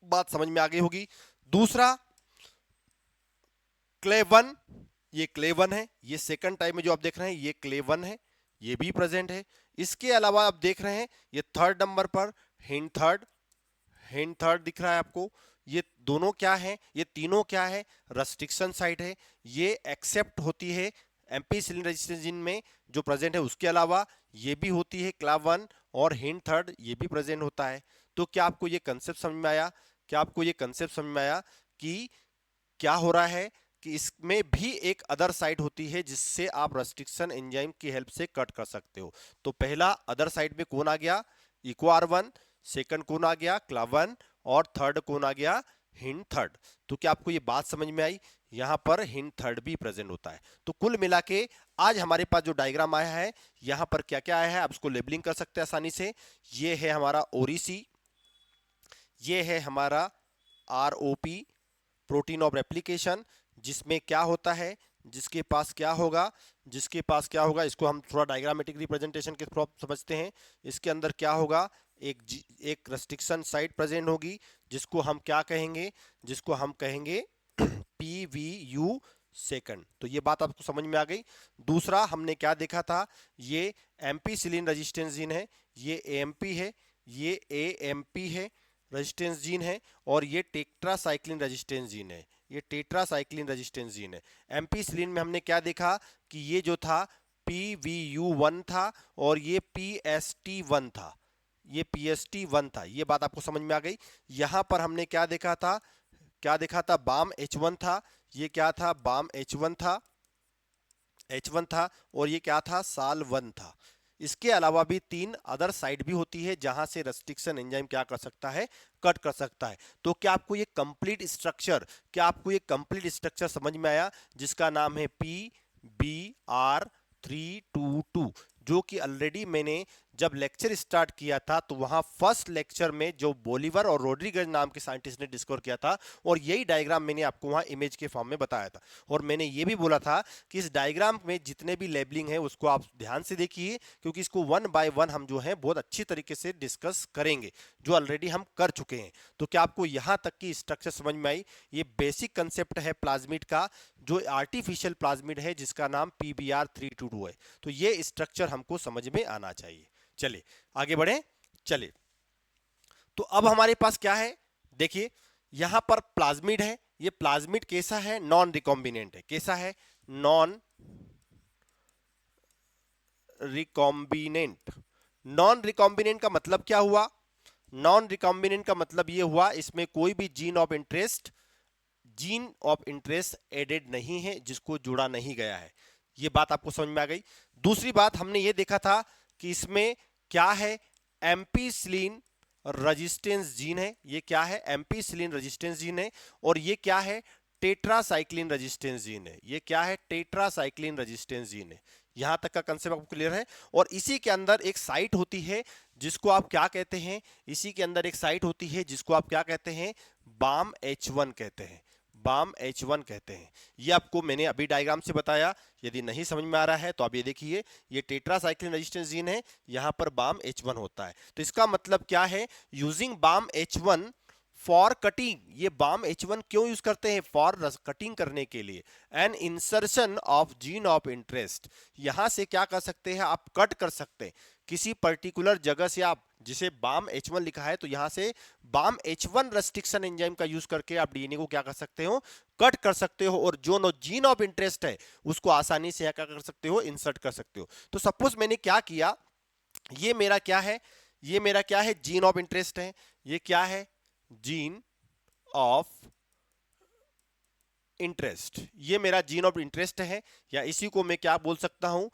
बात समझ में आ गई होगी। दूसरा क्लेवन, ये क्लेवन है, ये सेकंड टाइप में जो आप देख रहे हैं ये क्लेवन है, ये भी प्रेजेंट है। इसके अलावा आप देख रहे हैं ये थर्ड नंबर पर हिंड थर्ड दिख रहा है आपको। ये दोनों क्या है, ये तीनों क्या है, रेस्ट्रिक्शन साइट है। ये एक्सेप्ट होती है एम्पीसिलिन रेजिस्टेंस जीन में जो प्रेजेंट है, उसके अलावा ये भी होती है क्लावन और हिंड थर्ड, ये भी प्रेजेंट होता है। तो क्या आपको ये कंसेप्ट समझ में आया, क्या आपको ये कंसेप्ट समझ में आया कि क्या हो रहा है, कि इसमें भी एक अदर साइड होती है जिससे आप रेस्ट्रिक्शन एंजाइम की हेल्प से कट कर सकते हो। तो पहला अदर साइड में कौन आ गया, इको R1, सेकंड कौन आ गया, क्लावन, और थर्ड कौन आ गया, हिंड थर्ड। तो क्या आपको ये बात समझ में आई, यहां पर हिंड थर्ड भी प्रेजेंट होता है। तो कुल मिला के आज हमारे पास जो डायग्राम आया है, यहां पर क्या क्या आया है, आप उसको लेबलिंग कर सकते हैं आसानी से। ये है हमारा ओरिसी, ये है हमारा ROP, प्रोटीन ऑफ रेप्लिकेशन, जिसमें क्या होता है, जिसके पास क्या होगा, जिसके पास क्या होगा, इसको हम थोड़ा डायग्रामेटिक रिप्रेजेंटेशन के थ्रू समझते हैं। इसके अंदर क्या होगा, एक रेस्ट्रिक्शन साइट प्रेजेंट होगी, जिसको हम क्या कहेंगे, जिसको हम कहेंगे PVU सेकंड। तो ये बात आपको समझ में आ गई। दूसरा हमने क्या देखा था, ये एम्पीसिलिन रेजिस्टेंस जीन है, ये AMP है, ये AMP है रेजिस्टेंस जीन है, और ये टेट्रासाइक्लिन रेजिस्टेंस जीन है, ये टेट्रासाइक्लिन रेजिस्टेंस जीन है। एम्पीसिलिन में हमने क्या देखा कि ये जो था PVU1 था, और ये PST1 था, ये PST1 था। ये बात आपको समझ में आ गई। यहां पर हमने क्या देखा था, क्या देखा था, BAM-H1 था, ये क्या था, BAM-H1 था, H1 था, और ये क्या था, SAL1 था। इसके अलावा भी 3 अदर साइड भी होती है जहां से रेस्ट्रिक्शन एंजाइम क्या कर सकता है, कट कर सकता है। तो क्या आपको ये कंप्लीट स्ट्रक्चर, क्या आपको ये कंप्लीट स्ट्रक्चर समझ में आया, जिसका नाम है PBR322, जो कि ऑलरेडी मैंने जब लेक्चर स्टार्ट किया था तो वहां फर्स्ट लेक्चर में जो बोलिवर और रोड्रिगेज नाम के साइंटिस्ट ने डिस्कवर किया था, और यही डायग्राम मैंने आपको वहां इमेज के फॉर्म में बताया था। और मैंने ये भी बोला था कि इस डायग्राम में जितने भी लेबलिंग है उसको आप ध्यान से देखिए, क्योंकि इसको वन बाय वन हम जो है बहुत अच्छी तरीके से डिस्कस करेंगे, जो ऑलरेडी हम कर चुके हैं। तो क्या आपको यहां तक की स्ट्रक्चर समझ में आई? ये बेसिक कंसेप्ट है प्लाज्मिड का, जो आर्टिफिशियल प्लाज्मिड है जिसका नाम PBr322 है। तो ये स्ट्रक्चर हमको समझ में आना चाहिए। चलिए आगे बढ़े। चलिए, तो अब हमारे पास क्या है, देखिए यहां पर प्लाज्मिड है। ये प्लाज्मिड कैसा है? नॉन रिकॉम्बिनेंट है। कैसा है? Non recombinant. नॉन रिकॉम्बिनेंट का मतलब क्या हुआ? नॉन रिकॉम्बिनेंट का मतलब ये हुआ इसमें कोई भी जीन ऑफ इंटरेस्ट एडेड नहीं है, जिसको जुड़ा नहीं गया है। ये बात आपको समझ में आ गई। दूसरी बात हमने ये देखा था कि इसमें क्या है, एम्पीसिलिन रेजिस्टेंस जीन है। ये क्या है? एम्पीसिलिन रेजिस्टेंस जीन है। और ये क्या है? टेट्रासाइक्लिन रेजिस्टेंस जीन है। ये क्या है? टेट्रासाइक्लिन रेजिस्टेंस जीन है। यहां तक का कंसेप्ट आपको क्लियर है? और इसी के अंदर एक साइट होती है जिसको आप क्या कहते हैं? इसी के अंदर एक साइट होती है जिसको आप क्या कहते हैं? बाम H1 कहते हैं। बाम H1 कहते हैं। ये आपको मैंने अभी डायग्राम से बताया। यदि नहीं समझ में आ रहा है तो आप ये देखिए, ये टेट्रासाइक्लिन रेजिस्टेंस जीन है, यहां पर बाम H1 होता है। तो इसका मतलब क्या है? Using Bam H1 for cutting. ये बाम H1 क्यों यूज करते हैं? फॉर कटिंग करने के लिए। An insertion of gene of interest. यहां से क्या कर सकते हैं? आप कट कर सकते हैं किसी पर्टिकुलर जगह से। आप जिसे बाम H1 लिखा है तो यहां से बाम H1 रेस्ट्रिक्शन एंजाइम का यूज करके आप डीएनए को क्या कर सकते हो? कट कर सकते हो, और जो नो जीन ऑफ इंटरेस्ट है उसको आसानी से क्या कर सकते हो? इंसर्ट कर सकते हो। तो सपोज मैंने क्या किया, ये मेरा क्या है? ये मेरा क्या है? जीन ऑफ इंटरेस्ट है। ये क्या है? Gene of interest. ये मेरा जीन ऑफ इंटरेस्ट है, या इसी को मैं क्या बोल सकता हूं?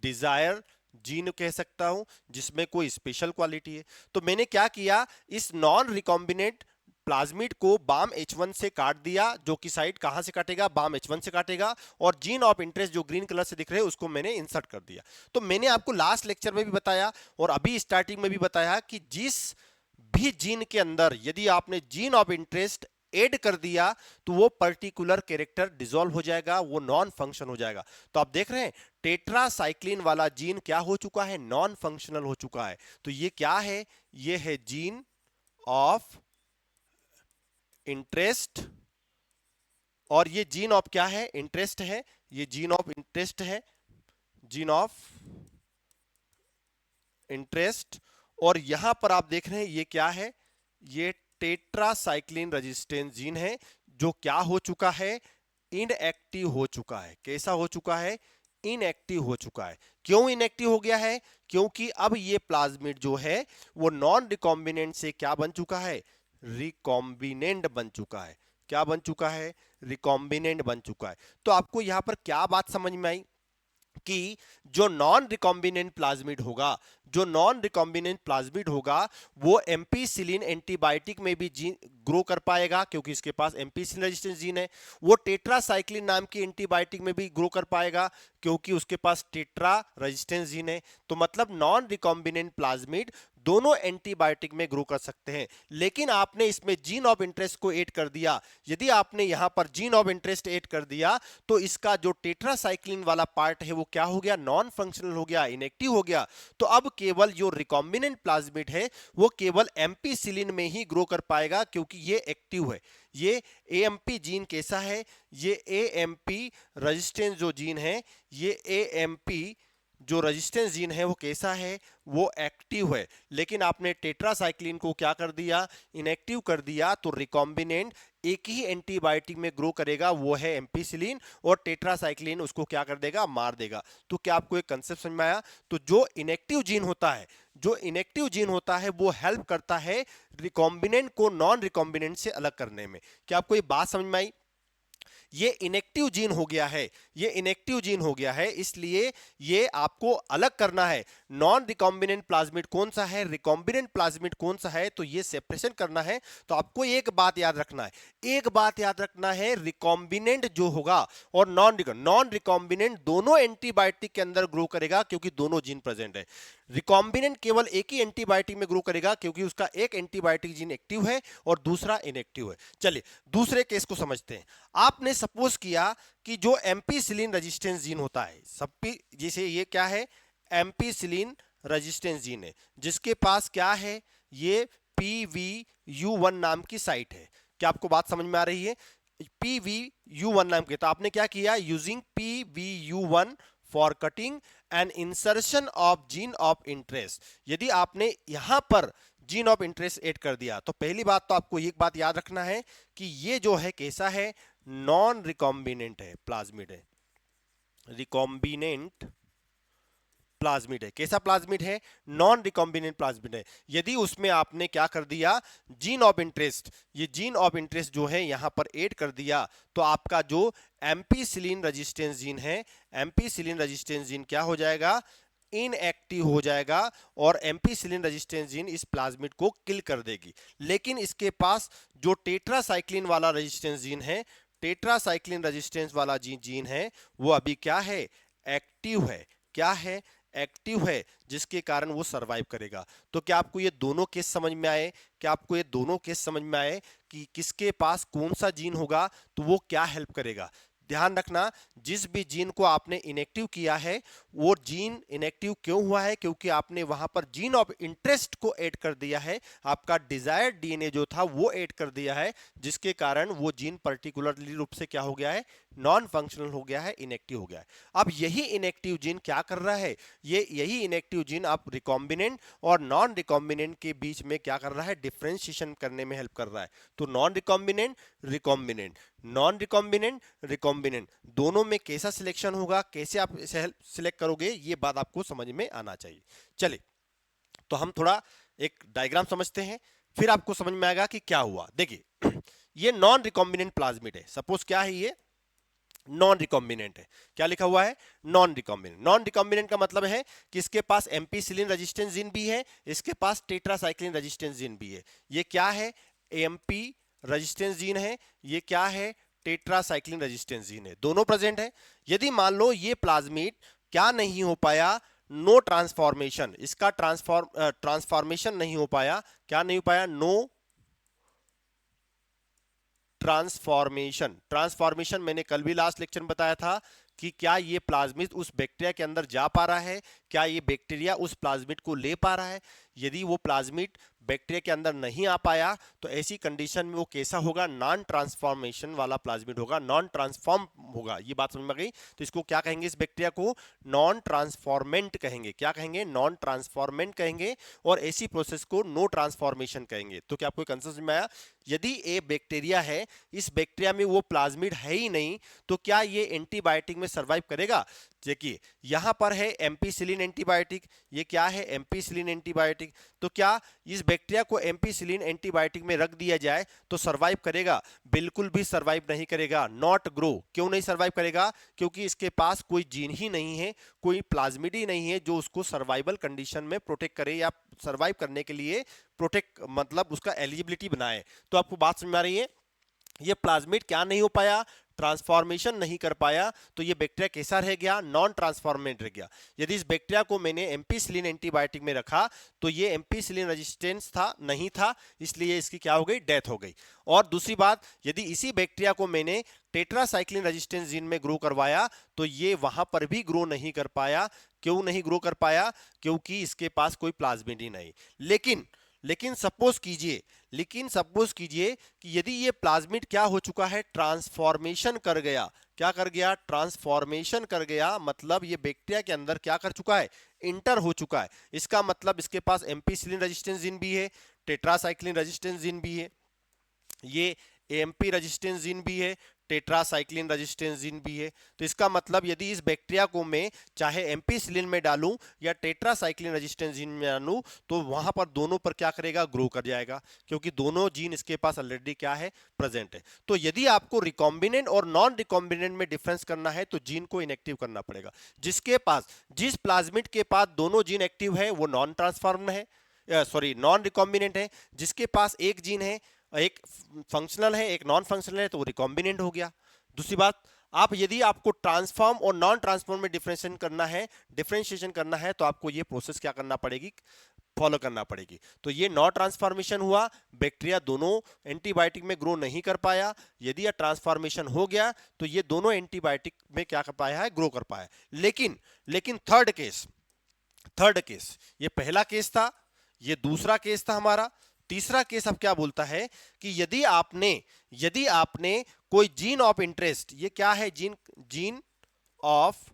डिजायर जीन कह सकता हूं, जिसमें कोई स्पेशल क्वालिटी है। तो मैंने क्या किया, इस नॉन रिकॉम्बिनेंट प्लाज्मिड को बाम H1 से काट दिया, जो कि साइड कहां से काटेगा? बाम H1 से काटेगा। और जीन ऑफ इंटरेस्ट जो ग्रीन कलर से दिख रहे हैं उसको मैंने इंसर्ट कर दिया। तो मैंने आपको लास्ट लेक्चर में भी बताया और अभी स्टार्टिंग में भी बताया कि जिस भी जीन के अंदर यदि आपने जीन ऑफ इंटरेस्ट ऐड कर दिया तो वो पर्टिकुलर कैरेक्टर डिसॉल्व हो जाएगा, वो नॉन फंक्शन हो जाएगा। तो आप देख रहे हैं टेट्रासाइक्लिन वाला जीन क्या हो चुका है? नॉन फंक्शनल हो चुका है। तो ये क्या है? ये है जीन ऑफ इंटरेस्ट। और ये जीन ऑफ क्या है? इंटरेस्ट है। ये जीन ऑफ इंटरेस्ट है, जीन ऑफ इंटरेस्ट। और यहां पर आप देख रहे हैं ये क्या है? ये टेट्रासाइक्लिन रेजिस्टेंस जीन है, जो क्या हो चुका है? इनएक्टिव हो चुका है। कैसा हो चुका है? इनएक्टिव हो चुका है। क्यों इनएक्टिव हो गया है? क्योंकि अब ये प्लाज्मिड जो है वो नॉन रिकॉम्बिनेंट से क्या बन चुका है? रिकॉम्बिनेंट बन चुका है। क्या बन चुका है? रिकॉम्बिनेंट बन चुका है। तो आपको यहां पर क्या बात समझ में आई कि जो नॉन रिकॉम्बिनेंट प्लाज्मिड होगा, जो नॉन रिकॉम्बिनेंट प्लाज्मिड होगा वो एम्पीसिलिन एंटीबायोटिक में भी जीन ग्रो कर पाएगा, क्योंकि इसके पास एम्पीसिलिन रेजिस्टेंस जीन है। वो टेट्रासाइक्लिन नाम की एंटीबायोटिक में भी ग्रो कर पाएगा, क्योंकि उसके पास टेट्रा रेजिस्टेंस जीन है। तो मतलब नॉन रिकॉम्बिनेंट प्लाज्मिड दोनों एंटीबायोटिक में ग्रो कर सकते हैं। लेकिन आपने इसमें जीन ऑफ इंटरेस्ट को ऐड कर दिया। यदि आपने यहां पर जीन ऑफ इंटरेस्ट ऐड कर दिया तो इसका जो टेट्रासाइक्लिन वाला पार्ट है वो क्या हो गया? नॉन फंक्शनल हो गया, इनएक्टिव हो गया। तो अब केवल जो रिकॉम्बिनेंट प्लाज्मिड है वो केवल एम्पीसिलिन में ही ग्रो कर पाएगा, क्योंकि ये एक्टिव है। ये एएमपी जीन कैसा है? ये एएमपी रेजिस्टेंस जो जीन है, ये एएमपी जो रेजिस्टेंस जीन है वो कैसा है? वो एक्टिव है। लेकिन आपने टेट्रासाइक्लिन को क्या कर दिया? इनएक्टिव कर दिया। तो रिकॉम्बिनेंट एक ही एंटीबायोटिक में ग्रो करेगा, वो है एम्पीसिलिन, और टेट्रासाइक्लिन उसको क्या कर देगा? मार देगा। तो क्या आपको एक कंसेप्ट समझ में आया? तो जो इनएक्टिव जीन होता है, जो इनएक्टिव जीन होता है वो हेल्प करता है रिकॉम्बिनेंट को नॉन रिकॉम्बिनेंट से अलग करने में। क्या आपको ये बात समझ में आई? ये इनएक्टिव जीन हो गया है, ये इनएक्टिव जीन हो गया है, इसलिए ये आपको अलग करना है। नॉन रिकॉम्बिनेंट प्लाज्मिड कौन सा है, रिकॉम्बिनेंट प्लाज्मिड कौन सा है, तो ये सेपरेशन करना है। तो आपको एक बात याद रखना है, एक बात याद रखना है, रिकॉम्बिनेंट जो होगा और नॉन रिकॉम्बिनेंट दोनों एंटीबायोटिक के अंदर ग्रो करेगा क्योंकि दोनों जीन प्रेजेंट है। रिकॉम्बिनेंट केवल एक ही एंटीबायोटिक में ग्रो करेगा क्योंकि उसका एक एंटीबायोटिक जीन एक्टिव है और दूसरा इनएक्टिव है। चलिए दूसरे केस को समझते हैं। आपने सपोज किया कि जो एम्पीसिलिन रेजिस्टेंस जीन होता है, जैसे ये क्या है, एम्पीसिलिन रेजिस्टेंस जीन है, जिसके पास क्या है, ये PVU1 नाम की साइट है। क्या आपको बात समझ में आ रही है? PVU1 नाम के, तो आपने क्या किया, using PVU1 for cutting and insertion of gene of interest. यदि आपने यहां पर जीन ऑफ इंटरेस्ट ऐड कर दिया, तो पहली बात तो आपको एक बात याद रखना है कि ये जो है कैसा है, नॉन रिकॉम्बिनेंट है, प्लाज्मिड है, रिकॉम्बिनेंट प्लाज्मिड है। कैसा प्लाज्मिड है, नॉन रिकॉम्बिनेंट प्लाज्मिड है। यदि उसमें आपने क्या कर दिया, जीन ऑफ इंटरेस्ट, ये जीन ऑफ इंटरेस्ट जो है यहां पर ऐड कर दिया, तो आपका जो एम्पीसिलिन रेजिस्टेंस जीन है, एम्पीसिलिन रेजिस्टेंस जीन क्या हो जाएगा, इनएक्टिव हो जाएगा और एम्पीसिलिन रेजिस्टेंस जीन इस प्लाज्मिड को किल कर देगी। लेकिन इसके पास जो टेट्रासाइक्लिन वाला रेजिस्टेंस जीन है, टेट्रासाइक्लिन रेजिस्टेंस वाला जीन है, वो अभी क्या है, एक्टिव है। क्या है, एक्टिव है, जिसके कारण वो सरवाइव करेगा। तो क्या आपको ये दोनों केस समझ में आए, क्या आपको ये दोनों केस समझ में आए कि किसके पास कौन सा जीन होगा तो वो क्या हेल्प करेगा। ध्यान रखना, जिस भी जीन को आपने इनएक्टिव किया है, वो जीन इनएक्टिव क्यों हुआ है, क्योंकि आपने वहां पर जीन ऑफ इंटरेस्ट को ऐड कर दिया है, आपका डिजायर्ड डीएनए जो था वो ऐड कर दिया है, जिसके कारण वो जीन पर्टिकुलरली रूप से क्या हो गया है, नॉन फंक्शनल हो गया है, इनएक्टिव हो गया है। अब यही इनएक्टिव जीन क्या कर रहा है, यही इनएक्टिव जीन अब रिकॉम्बिनेंट और नॉन रिकॉम्बिनेंट के बीच में क्या कर रहा है, डिफरेंशिएशन करने में हेल्प कर रहा है। तो non recombinant, recombinant, non recombinant, recombinant, दोनों में कैसा सिलेक्शन होगा, कैसे आप सिलेक्ट करोगे, ये बात आपको समझ में आना चाहिए। चलिए तो हम थोड़ा एक डायग्राम समझते हैं, फिर आपको समझ में आएगा कि क्या हुआ। देखिए ये नॉन रिकॉम्बिनेंट प्लाज्मिड है, सपोज क्या है, ये नॉन रिकॉम्बिनेंट है। क्या लिखा हुआ है, नॉन रिकॉम्बिनेंट। नॉन रिकॉम्बिनेंट का मतलब है कि इसके पास एम्पीसिलिन रेजिस्टेंस जीन भी है, इसके पास टेट्रासाइक्लिन रेजिस्टेंस जीन भी है। ये क्या है, एएमपी रेजिस्टेंस जीन है, ये क्या है, टेट्रासाइक्लिन रेजिस्टेंस जीन है, दोनों प्रेजेंट है। यदि मान लो ये प्लाज्मिड क्या नहीं हो पाया, नो ट्रांसफॉर्मेशन, इसका ट्रांसफॉर्मेशन नहीं हो पाया, क्या नहीं हो पाया, नो ट्रांसफॉर्मेशन। ट्रांसफॉर्मेशन मैंने कल भी लास्ट लेक्चर में बताया था कि क्या ये प्लाज्मिड उस बैक्टीरिया के अंदर जा पा रहा है, क्या ये बैक्टीरिया उस प्लाज्मिड को ले पा रहा है। यदि वो प्लाज्मिड बैक्टीरिया के अंदर नहीं आ पाया तो ऐसी कंडीशन में वो कैसा होगा, नॉन ट्रांसफॉर्मेशन वाला प्लाज्मिड होगा, नॉन ट्रांसफॉर्म होगा। ये बात समझ में गई। तो इसको क्या कहेंगे, इस बैक्टीरिया को नॉन ट्रांसफॉर्मेंट कहेंगे। क्या कहेंगे, नॉन ट्रांसफॉर्मेंट कहेंगे, और ऐसी प्रोसेस को नो ट्रांसफॉर्मेशन कहेंगे। तो क्या आपको कंसेप्ट समझ में आया। यदि ए बैक्टीरिया है, इस बैक्टीरिया में वो प्लाज्मिड है ही नहीं, तो क्या ये एंटीबायोटिक में सर्वाइव करेगा। देखिए यहां पर है एम्पीसिलिन एंटीबायोटिक, ये क्या है, एम्पीसिलिन एंटीबायोटिक। तो क्या इस बैक्टीरिया को एम्पीसिलिन एंटीबायोटिक में रख दिया जाए तो सर्वाइव करेगा, बिल्कुल भी सर्वाइव नहीं करेगा, नॉट ग्रो। क्यों नहीं सर्वाइव करेगा, क्योंकि इसके पास कोई जीन ही नहीं है, कोई प्लाज्मिड ही नहीं है जो उसको सर्वाइवल कंडीशन में प्रोटेक्ट करे या सर्वाइव करने के लिए प्रोटेक्ट मतलब उसका एलिजिबिलिटी बनाए। तो आपको बात समझ में आ रही है। ये प्लाज्मिड क्या नहीं हो पाया, ट्रांसफॉर्मेशन नहीं कर पाया, तो ये बैक्टीरिया कैसा रह गया, नॉन ट्रांसफॉर्मेंट रह गया। यदि इस बैक्टीरिया को मैंने एम्पीसिलिन एंटीबायोटिक में रखा तो ये एम्पीसिलिन रेजिस्टेंस था नहीं था, इसलिए इसकी क्या हो गई, डेथ हो गई। और दूसरी बात, यदि इसी बैक्टीरिया को मैंने टेट्रासाइक्लिन रेजिस्टेंस जीन में ग्रो करवाया तो ये वहां पर भी ग्रो नहीं कर पाया। क्यों नहीं ग्रो कर पाया, क्योंकि इसके पास कोई प्लाज्मिड ही नहीं। लेकिन सपोज कीजिए कि यदि ये प्लाज्मिड क्या हो चुका है, ट्रांसफॉर्मेशन कर गया। क्या कर गया, ट्रांसफॉर्मेशन कर गया, मतलब ये बैक्टीरिया के अंदर क्या कर चुका है, इंटर हो चुका है। इसका मतलब इसके पास एम्पीसिलिन रेजिस्टेंस जीन भी है, टेट्रासाइक्लिन रेजिस्टेंस जीन भी है, ये एएमपी रेजिस्टेंस जीन भी है, टेट्रासाइक्लिन रेजिस्टेंस जीन भी है। तो इसका मतलब यदि इस बैक्टीरिया को मैं चाहे एम्पीसिलिन में डालूं या टेट्रासाइक्लिन रेजिस्टेंस जीन में डालूं तो वहां पर दोनों पर क्या करेगा, ग्रो कर जाएगा, क्योंकि दोनों जीन इसके पास ऑलरेडी क्या है, प्रेजेंट है। तो यदि आपको रिकॉम्बिनेंट और नॉन रिकॉम्बिनेंट में डिफरेंस करना है तो जीन को इनएक्टिव करना पड़ेगा। जिस प्लाज्मिड के पास दोनों जीन एक्टिव है वो नॉन ट्रांसफॉर्म है, सॉरी नॉन रिकॉम्बिनेंट है। जिसके पास एक जीन है, एक फंक्शनल है एक नॉन फंक्शनल है, तो वो रिकॉम्बिनेंट हो गया। दूसरी बात, आप यदि आपको ट्रांसफॉर्म और नॉन ट्रांसफॉर्म में डिफरेंशिएशन करना है तो आपको ये प्रोसेस क्या करना पड़ेगी, फॉलो करना पड़ेगी। तो ये नॉन ट्रांसफॉर्मेशन हुआ, बैक्टीरिया दोनों एंटीबायोटिक में ग्रो नहीं कर पाया। यदि यह ट्रांसफॉर्मेशन हो गया तो ये दोनों एंटीबायोटिक में क्या कर पाया है, ग्रो कर पाया। लेकिन थर्ड केस, ये पहला केस था, ये दूसरा केस था हमारा। तीसरा केस अब क्या बोलता है कि यदि आपने कोई जीन ऑफ इंटरेस्ट, ये क्या है, जीन ऑफ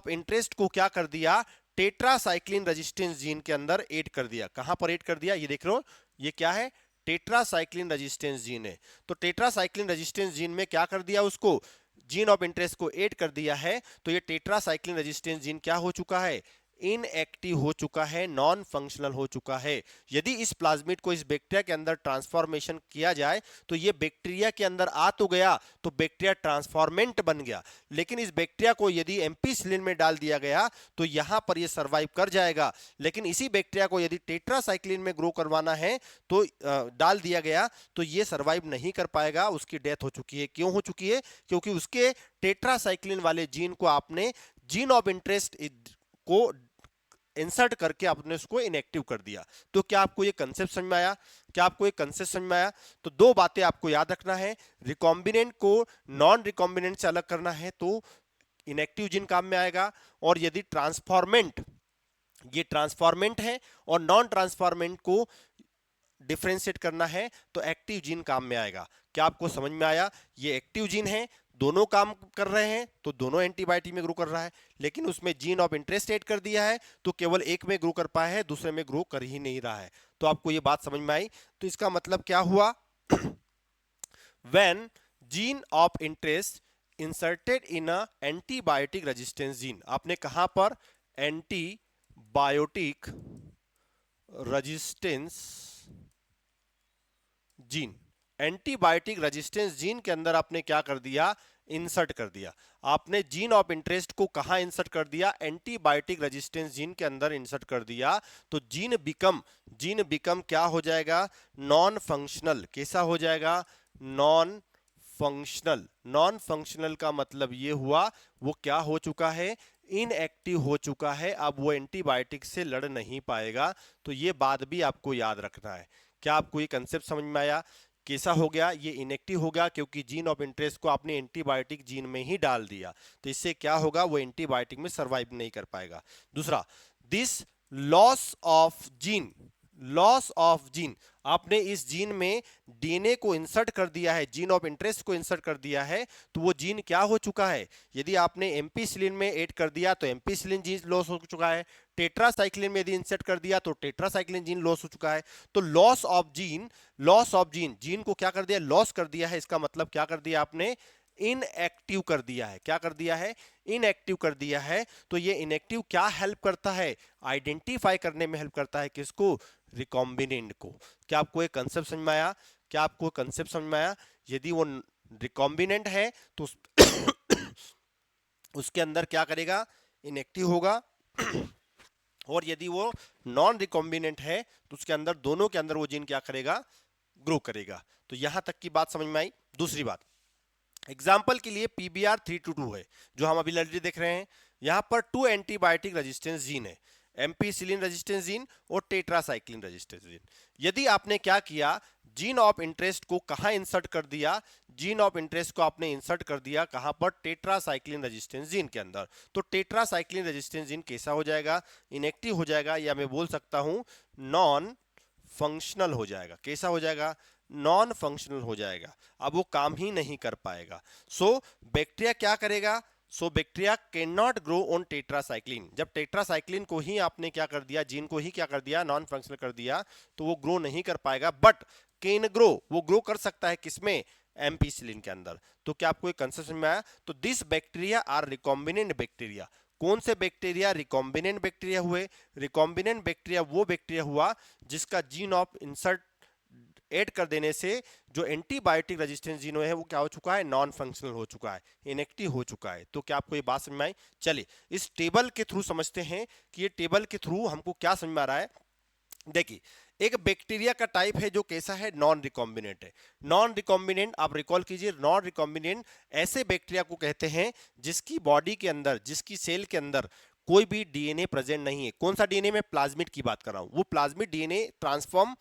इंटरेस्ट को क्या कर दिया, टेट्रासाइक्लिन रेजिस्टेंस जीन के अंदर ऐड कर दिया। कहां पर ऐड कर दिया, ये देख रहे हो, ये क्या है, टेट्रासाइक्लिन रेजिस्टेंस जीन है। तो टेट्रासाइक्लिन रेजिस्टेंस जीन में क्या कर दिया, उसको जीन ऑफ इंटरेस्ट को ऐड कर दिया है। तो ये टेट्रासाइक्लिन रेजिस्टेंस जीन क्या हो चुका है, इनएक्टिव हो चुका है, नॉन फंक्शनल हो चुका है। यदि इस प्लाज्मिड को इस बैक्टीरिया के अंदर ट्रांसफॉर्मेशन किया जाए तो ये बैक्टीरिया के अंदर आ तो गया, तो बैक्टीरिया ट्रांसफॉर्मेंट बन गया। लेकिन इस बैक्टीरिया को यदि एम्पीसिलिन में डाल दिया गया तो यहां पर ये सरवाइव कर जाएगा। लेकिन इसी बैक्टीरिया को यदि टेट्रासाइक्लिन में ग्रो करवाना है तो डाल दिया गया तो ये सरवाइव नहीं कर पाएगा, उसकी डेथ हो चुकी है। क्यों हो चुकी है, क्योंकि उसके टेट्रासाइक्लिन वाले जीन को आपने जीन ऑफ इंटरेस्ट को इंसर्ट करके आपने उसको इनएक्टिव कर दिया। तो क्या आपको ये कंसेप्ट समझ में आया? तो दो बातें आपको याद रखना है, रिकॉम्बिनेंट को नॉन रिकॉम्बिनेंट से अलग करना है तो इनएक्टिव जीन काम में आएगा, और यदि ये ट्रांसफॉर्मेंट है और नॉन ट्रांसफॉर्मेंट को डिफरेंशिएट करना है तो एक्टिव जीन काम में आएगा। क्या आपको समझ में आया? ये एक्टिव जीन है, दोनों काम कर रहे हैं तो दोनों एंटीबायोटिक में ग्रो कर रहा है, लेकिन उसमें जीन ऑफ इंटरेस्ट ऐड कर दिया है तो केवल एक में ग्रो कर पाया है, दूसरे में ग्रो कर ही नहीं रहा है। तो आपको ये बात समझ में आई? तो इसका मतलब क्या हुआ, when gene of interest inserted in a antibiotic resistance gene, आपने कहां पर antibiotic resistance gene, antibiotic resistance gene के अंदर आपने क्या कर दिया, इंसर्ट कर दिया। आपने जीन ऑफ इंटरेस्ट को कहां इंसर्ट कर दिया, एंटीबायोटिक रेजिस्टेंस जीन के अंदर इंसर्ट कर दिया। तो जीन बिकम क्या हो जाएगा, नॉन फंक्शनल। कैसा हो जाएगा, नॉन फंक्शनल का मतलब ये हुआ वो क्या हो चुका है, इनएक्टिव हो चुका है। अब वो एंटीबायोटिक से लड़ नहीं पाएगा। तो ये बात भी आपको याद रखना है। क्या आपको ये कंसेप्ट समझ में आया? कैसा हो गया, ये इनएक्टिव हो गया क्योंकि जीन ऑफ इंटरेस्ट को आपने एंटीबायोटिक जीन में ही डाल दिया। तो इससे क्या होगा, वो एंटीबायोटिक में सरवाइव नहीं कर पाएगा। दूसरा, दिस लॉस ऑफ जीन, आपने इस जीन में डीएनए को इंसर्ट कर दिया है, जीन ऑफ इंटरेस्ट को इंसर्ट कर दिया है, तो वो जीन क्या हो चुका है, यदि आपने एम्पीसिलिन में ऐड कर दिया तो एम्पीसिलिन जीन लॉस हो चुका है, टेट्रासाइक्लिन में यदि इंसर्ट कर दिया तो टेट्रासाइक्लिन जीन लॉस हो चुका है। तो लॉस ऑफ जीन को क्या कर दिया, लॉस कर दिया है। इसका मतलब क्या कर दिया आपने, इनएक्टिव कर दिया है। क्या कर दिया है, इनएक्टिव कर दिया है। तो ये इनएक्टिव क्या हेल्प करता है, आइडेंटिफाई करने में हेल्प करता है, किसको, रिकॉम्बिनेंट को। क्या आपको एक कंसेप्ट समझ में आया? यदि वो रिकॉम्बिनेंट है तो उसके अंदर क्या करेगा, इनएक्टिव होगा, और यदि वो नॉन रिकॉम्बिनेंट है तो उसके अंदर, दोनों के अंदर वो जीन क्या करेगा, ग्रो करेगा। तो यहां तक की बात समझ में आई। दूसरी बात, एग्जाम्पल के लिए PBr322 है जो हम अभी ऑलरेडी देख रहे हैं। यहां पर 2 एंटीबायोटिक रेजिस्टेंस जीन है, एम्पीसिलिन रेजिस्टेंस जीन और टेट्रासाइक्लिन रेजिस्टेंस जीन। यदि आपने क्या किया, जीन ऑफ इंटरेस्ट को कहां इंसर्ट कर दिया, जीन ऑफ इंटरेस्ट को आपने इंसर्ट कर दिया कहां पर, टेट्रासाइक्लिन रेजिस्टेंस जीन के अंदर। तो टेट्रासाइक्लिन रेजिस्टेंस जीन कैसा हो जाएगा, इनएक्टिव हो जाएगा, या मैं बोल सकता हूं नॉन फंक्शनल हो जाएगा। कैसा हो जाएगा, नॉन फंक्शनल हो जाएगा। अब वो काम ही नहीं कर पाएगा। सो बैक्टीरिया क्या करेगा, bacteria can not grow on tetracycline. जब टेट्रासाइक्लिन को ही आपने क्या कर दिया, जीन को ही क्या कर दिया, नॉन फंक्शनल कर दिया, तो वो ग्रो नहीं कर पाएगा। बट कैन ग्रो, वो ग्रो कर सकता है किसमें, एम्पिसिलिन के अंदर। तो क्या आपको एक कंसेप्ट में आया? तो this bacteria are recombinant bacteria. कौन से बैक्टीरिया? रिकॉम्बिनेंट बैक्टीरिया हुए। रिकॉम्बिनेंट बैक्टीरिया वो बैक्टीरिया हुआ जिसका जीन ऑफ इंसर्ट ऐड कर देने से जो एंटीबायोटिक रेजिस्टेंस जीन है वो क्या हो चुका है? नॉन फंक्शनल हो चुका है, इनएक्टिव हो चुका है। तो क्या आपको ये बात समझ में आई? चलिए इस टेबल के थ्रू समझते हैं कि ये टेबल के थ्रू हमको क्या समझ में आ रहा है। देखिए, एक बैक्टीरिया का टाइप है जो कैसा है? नॉन रिकॉम्बिनेंट है। नॉन रिकॉम्बिनेंट आप रिकॉल कीजिए, नॉन रिकॉम्बिनेंट ऐसे बैक्टीरिया को कहते हैं जिसकी बॉडी के अंदर, जिसकी सेल के अंदर कोई भी डीएनए प्रेजेंट नहीं है। कौन सा डीएनए? मैं प्लाज्मिड की बात कर रहा हूं। वो प्लाज्मिड डीएनए ट्रांसफॉर्म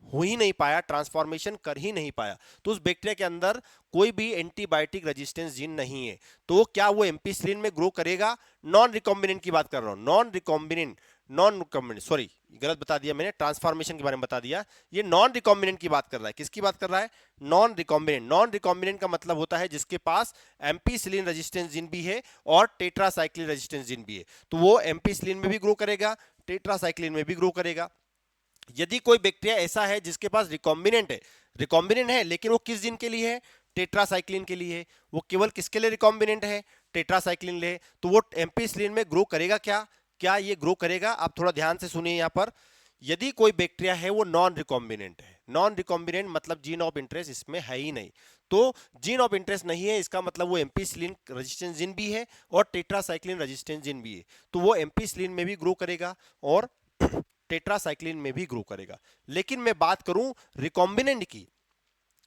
हो ही नहीं पाया, ट्रांसफॉर्मेशन कर ही नहीं पाया, तो उस बैक्टीरिया के अंदर कोई भी एंटीबायोटिक रेजिस्टेंस जीन नहीं है। तो क्या वो एम्पिसिलिन में ग्रो करेगा? नॉन रिकॉम्बिनेंट की बात कर रहा हूं, non recombinant, non recombinant, sorry गलत बता दिया मैंने, ट्रांसफॉर्मेशन के बारे में बता दिया। ये नॉन रिकॉम्बिनेंट की बात कर रहा है। किसकी बात कर रहा है? Non recombinant. नॉन रिकॉम्बिनेंट का मतलब होता है जिसके पास एम्पिसिलिन रेजिस्टेंस जीन भी है और टेट्रासाइक्लिन रेजिस्टेंस जीन भी है। तो वो एम्पिसिलिन में भी ग्रो करेगा, टेट्रासाइक्लिन में भी ग्रो करेगा। यदि कोई बैक्टीरिया ऐसा है जिसके पास रिकॉम्बिनेंट है, रिकॉम्बिनेंट है लेकिन वो किस जीन के लिए है? टेट्रासाइक्लिन के लिए है। वो केवल किसके लिए रिकॉम्बिनेंट है? टेट्रासाइक्लिन लिए। तो वो एम्पिसिलिन में ग्रो करेगा क्या? क्या ये ग्रो करेगा? आप थोड़ा ध्यान से सुनिए यहां पर। यदि कोई बैक्टीरिया है वो नॉन रिकॉम्बिनेंट है, नॉन रिकॉम्बिनेंट मतलब जीन ऑफ इंटरेस्ट इसमें है ही नहीं। तो जीन ऑफ इंटरेस्ट नहीं है, इसका मतलब वो एम्पिसिलिन रेजिस्टेंस जीन भी है और टेट्रासाइक्लिन रेजिस्टेंस जीन भी है। तो वो एम्पिसिलिन में भी ग्रो करेगा और टेट्रासाइक्लिन में भी ग्रो करेगा। लेकिन मैं बात करूं रिकॉम्बिनेंट की,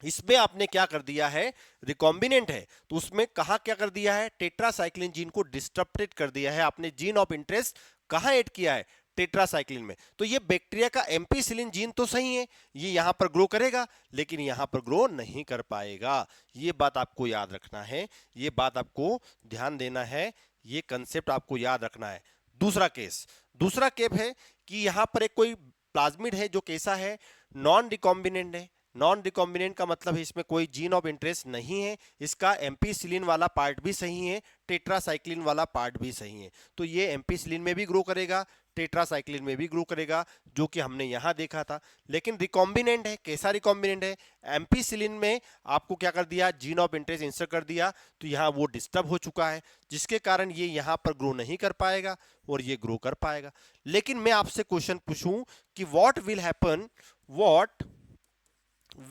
इसमें आपने क्या कर दिया है? रिकॉम्बिनेंट है तो उसमें कहां क्या कर दिया है? टेट्रासाइक्लिन जीन को डिस्टर्बेट कर दिया है आपने। जीन ऑफ इंटरेस्ट कहां ऐड किया है? टेट्रासाइक्लिन में। तो ये बैक्टीरिया का एम्पिसिलिन जीन तो सही है, ये यहां पर ग्रो करेगा लेकिन यहां पर ग्रो नहीं कर पाएगा। ये बात आपको याद रखना है, ये बात आपको ध्यान देना है, ये कंसेप्ट आपको याद रखना है। दूसरा केस, दूसरा केस है कि यहां पर एक कोई प्लाज्मिड है जो कैसा है? नॉन रिकॉम्बिनेंट है। नॉन रिकॉम्बिनेंट का मतलब है इसमें कोई जीन ऑफ इंटरेस्ट नहीं है, इसका एम्पिसिलिन वाला पार्ट भी सही है, टेट्रासाइक्लिन वाला पार्ट भी सही है। तो ये एम्पिसिलिन में भी ग्रो करेगा, टेट्रासाइक्लिन में भी ग्रो करेगा, जो कि हमने यहां देखा था। लेकिन रिकॉम्बिनेंट है, कैसा रिकॉम्बिनेंट है? एम्पिसिलिन में आपको क्या कर दिया? जीन ऑफ इंटरेस्ट इंसर्ट कर दिया, तो यहां वो डिस्टर्ब हो चुका है, जिसके कारण ये यहां पर ग्रो नहीं कर पाएगा और ये ग्रो कर पाएगा। लेकिन मैं आपसे क्वेश्चन पूछूं कि what will happen, what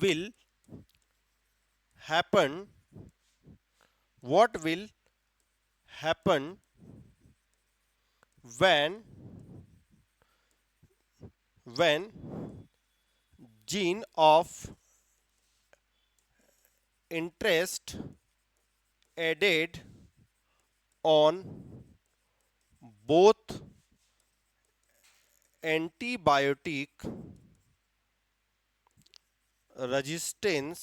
will happen, what will happen when when gene of interest added on both antibiotic resistance,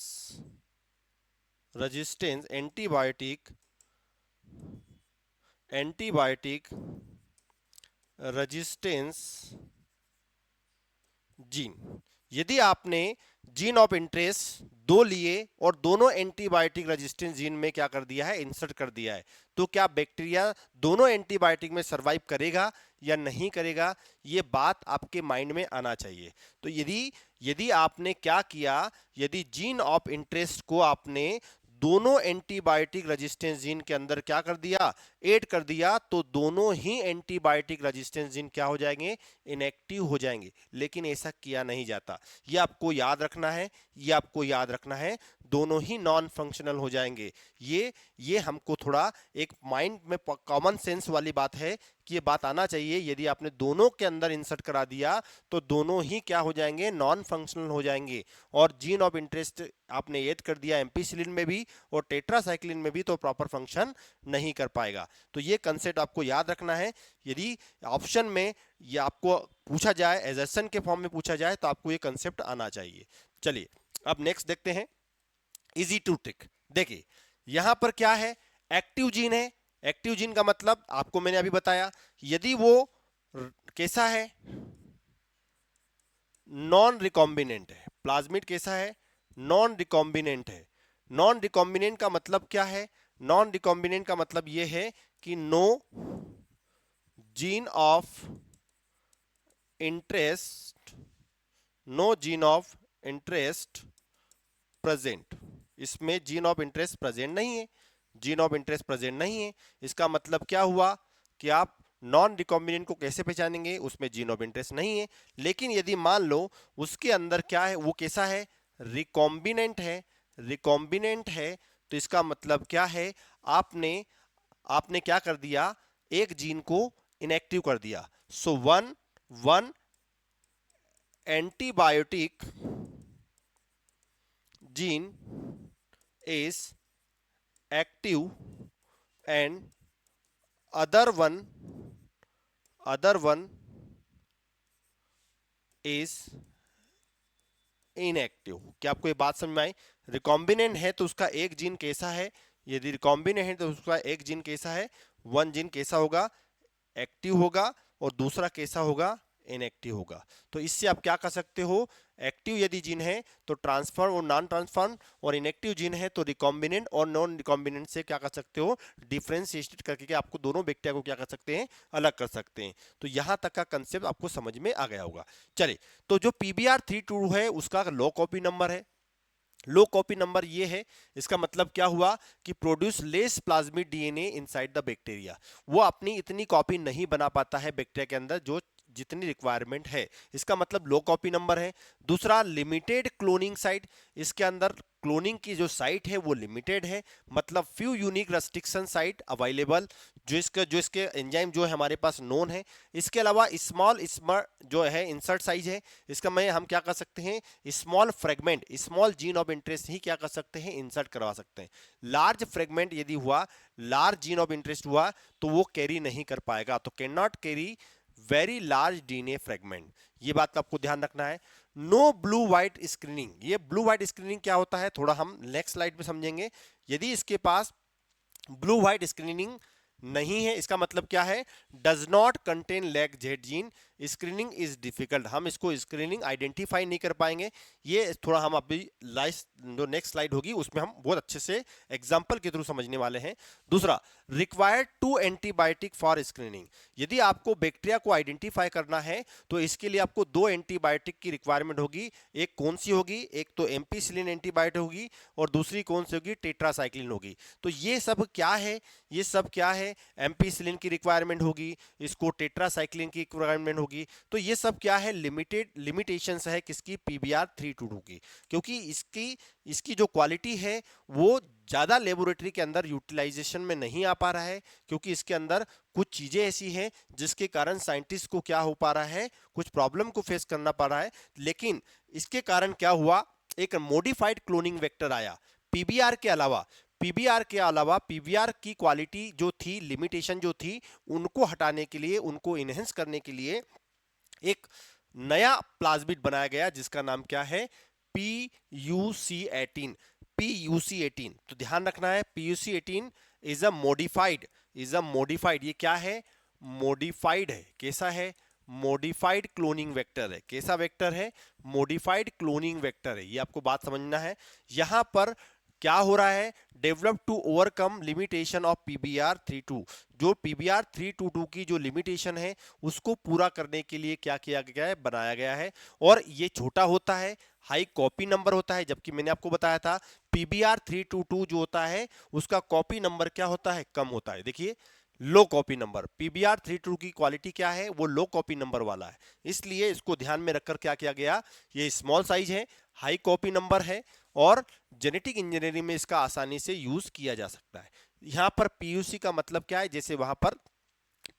antibiotic resistance gene. यदि आपने जीन ऑफ इंटरेस्ट दो लिए और दोनों एंटीबायोटिक रेजिस्टेंस जीन में क्या कर दिया है? इंसर्ट कर दिया है, तो क्या बैक्टीरिया दोनों एंटीबायोटिक में सरवाइव करेगा या नहीं करेगा? ये बात आपके माइंड में आना चाहिए। तो यदि यदि आपने क्या किया, यदि जीन ऑफ इंटरेस्ट को आपने दोनों एंटीबायोटिक रेजिस्टेंस जीन के अंदर क्या कर दिया? ऐड कर दिया, तो दोनों ही एंटीबायोटिक रेजिस्टेंस जीन क्या हो जाएंगे? इनएक्टिव हो जाएंगे। लेकिन ऐसा किया नहीं जाता, ये आपको याद रखना है, ये आपको याद रखना है, दोनों ही नॉन फंक्शनल हो जाएंगे। ये हमको थोड़ा एक माइंड में कॉमन सेंस वाली बात है कि ये बात आना चाहिए। यदि आपने दोनों के अंदर इंसर्ट करा दिया तो दोनों ही क्या हो जाएंगे? नॉन फंक्शनल हो जाएंगे। और जीन ऑफ इंटरेस्ट आपने ऐड कर दिया एम्पिसिलिन में भी और टेट्रासाइक्लिन में भी, तो प्रॉपर फंक्शन नहीं कर पाएगा। तो ये कंसेप्ट आपको याद रखना है। यदि ऑप्शन में ये आपको पूछा जाए, एजर्शन के फॉर्म में पूछा जाए, तो आपको ये कंसेप्ट आना चाहिए। चलिए अब नेक्स्ट देखते हैं, इजी टू ट्रिक। देखिए यहां पर क्या है? एक्टिव जीन है। एक्टिव जीन का मतलब आपको मैंने अभी बताया, यदि वो कैसा है? नॉन रिकॉम्बिनेंट है। प्लाज्मिड कैसा है? नॉन रिकॉम्बिनेंट है। नॉन रिकॉम्बिनेंट का मतलब क्या है? नॉन रिकॉम्बिनेंट का मतलब यह है कि no gene of interest, no gene of interest present. इसमें जीन ऑफ इंटरेस्ट प्रेजेंट नहीं है, जीन ऑफ इंटरेस्ट प्रेजेंट नहीं है। इसका मतलब क्या हुआ कि आप नॉन रिकॉम्बिनेंट को कैसे पहचानेंगे, उसमें जीन ऑफ इंटरेस्ट नहीं है। लेकिन यदि मान लो उसके अंदर क्या है, वो कैसा है, रिकॉम्बिनेंट है, रिकॉम्बिनेंट है, तो इसका मतलब क्या है, आपने आपने क्या कर दिया, एक जीन को इनएक्टिव कर दिया। So one one antibiotic gene is active and other one other one is inactive. क्या आपको ये बात समझ में आई? रिकॉम्बिनेंट है तो उसका एक जीन कैसा है, यदि रिकॉम्बिनेंट है तो उसका एक जीन कैसा है, वन जीन कैसा होगा, एक्टिव होगा, और दूसरा कैसा होगा, इनएक्टिव होगा। तो इससे आप क्या कर सकते हो, एक्टिव यदि जीन है तो ट्रांसफॉर्म और नॉन ट्रांसफॉर्म, और इनएक्टिव जीन है तो रिकॉम्बिनेंट और नॉन रिकॉम्बिनेंट से क्या कर सकते हो, डिफरेंशिएट करके के आपको दोनों बैक्टीरिया को क्या कर सकते हैं, अलग कर सकते हैं। तो यहां तक का कंसेप्ट आपको समझ में आ गया होगा। चलिए, तो जो PBr32 है उसका लो कॉपी नंबर है। लो कॉपी नंबर ये है, इसका मतलब क्या हुआ कि produce less plasmid DNA inside the bacteria, वो अपनी इतनी कॉपी नहीं बना पाता है बैक्टीरिया के अंदर जो जितनी रिक्वायरमेंट है, इसका मतलब लो कॉपी नंबर है। दूसरा, लिमिटेड क्लोनिंग साइट, इसके अंदर क्लोनिंग की जो साइट है वो लिमिटेड है, मतलब few unique restriction site available, जो इसके एंजाइम जो है हमारे पास नोन है। इसके अलावा स्मॉल जो है इंसर्ट साइज है, इसका में हम क्या कर सकते हैं, small fragment, small gene of interest ही क्या कर सकते हैं, इंसर्ट करवा सकते हैं। लार्ज फ्रेगमेंट यदि हुआ, लार्ज जीन ऑफ इंटरेस्ट हुआ, तो वो कैरी नहीं कर पाएगा, तो can not carry very large DNA fragment. ये बात का आपको ध्यान रखना है। नो ब्लू व्हाइट स्क्रीनिंग, ये ब्लू व्हाइट स्क्रीनिंग क्या होता है थोड़ा हम नेक्स्ट स्लाइड में समझेंगे। यदि इसके पास ब्लू व्हाइट स्क्रीनिंग नहीं है, इसका मतलब क्या है, does not contain lac Z gene, screening is difficult, हम इसको स्क्रीनिंग आइडेंटिफाई नहीं कर पाएंगे। ये थोड़ा हम अभी जो नेक्स्ट स्लाइड होगी उसमें हम बहुत अच्छे से एग्जांपल के थ्रू समझने वाले हैं। दूसरा, रिक्वायर्ड 2 एंटीबायोटिक फॉर स्क्रीनिंग, यदि आपको बैक्टीरिया को आइडेंटिफाई करना है तो इसके लिए आपको 2 एंटीबायोटिक की रिक्वायरमेंट होगी। एक कौन सी होगी, एक तो एम्पीसिलिन एंटीबायोटिक होगी और दूसरी कौन सी होगी, टेट्रासाइक्लिन होगी। तो ये सब क्या है, ये सब क्या है, एम्पीसिलिन की रिक्वायरमेंट होगी, इसको टेट्रासाइक्लिन की रिक्वायरमेंट होगी। तो ये सब क्या है, लिमिटेशंस है किसकी, PBr322 की, क्योंकि इसकी इसकी जो क्वालिटी है वो ज्यादा लेबोरेटरी के अंदर यूटिलाइजेशन में नहीं आ पा रहा है, क्योंकि इसके अंदर कुछ चीजें ऐसी हैं जिसके कारण साइंटिस्ट को क्या हो पा रहा है, कुछ प्रॉब्लम को फेस करना पड़ रहा है। लेकिन इसके कारण क्या हुआ, एक मॉडिफाइड क्लोनिंग वेक्टर आया पीबीआर के अलावा। पीबीआर की क्वालिटी जो थी, लिमिटेशन जो थी, उनको हटाने के लिए, उनको इनहेंस करने के लिए एक नया प्लाज्मिड बनाया गया जिसका नाम क्या है, PUC18। PUC18, तो ध्यान रखना है, PUC18 इज अ मॉडिफाइड, ये क्या है, मॉडिफाइड है। कैसा है, मॉडिफाइड क्लोनिंग वेक्टर है। कैसा वेक्टर है, मॉडिफाइड क्लोनिंग वेक्टर है। ये आपको बात समझना है। यहां पर क्या हो रहा है, develop to overcome limitation of PBr32, जो PBr322 की जो लिमिटेशन है उसको पूरा करने के लिए क्या किया गया है, बनाया गया है। और ये छोटा होता है, हाई कॉपी नंबर होता है, जबकि मैंने आपको बताया था PBr322 जो होता है उसका कॉपी नंबर क्या होता है, कम होता है। देखिए, लो कॉपी नंबर, PBr32 की क्वालिटी क्या है, वो लो कॉपी नंबर वाला है, इसलिए इसको ध्यान में रखकर क्या किया गया, ये स्मॉल साइज है, हाई कॉपी नंबर है, और जेनेटिक इंजीनियरिंग में इसका आसानी से यूज किया जा सकता है। यहां पर PUC का मतलब क्या है, जैसे वहां पर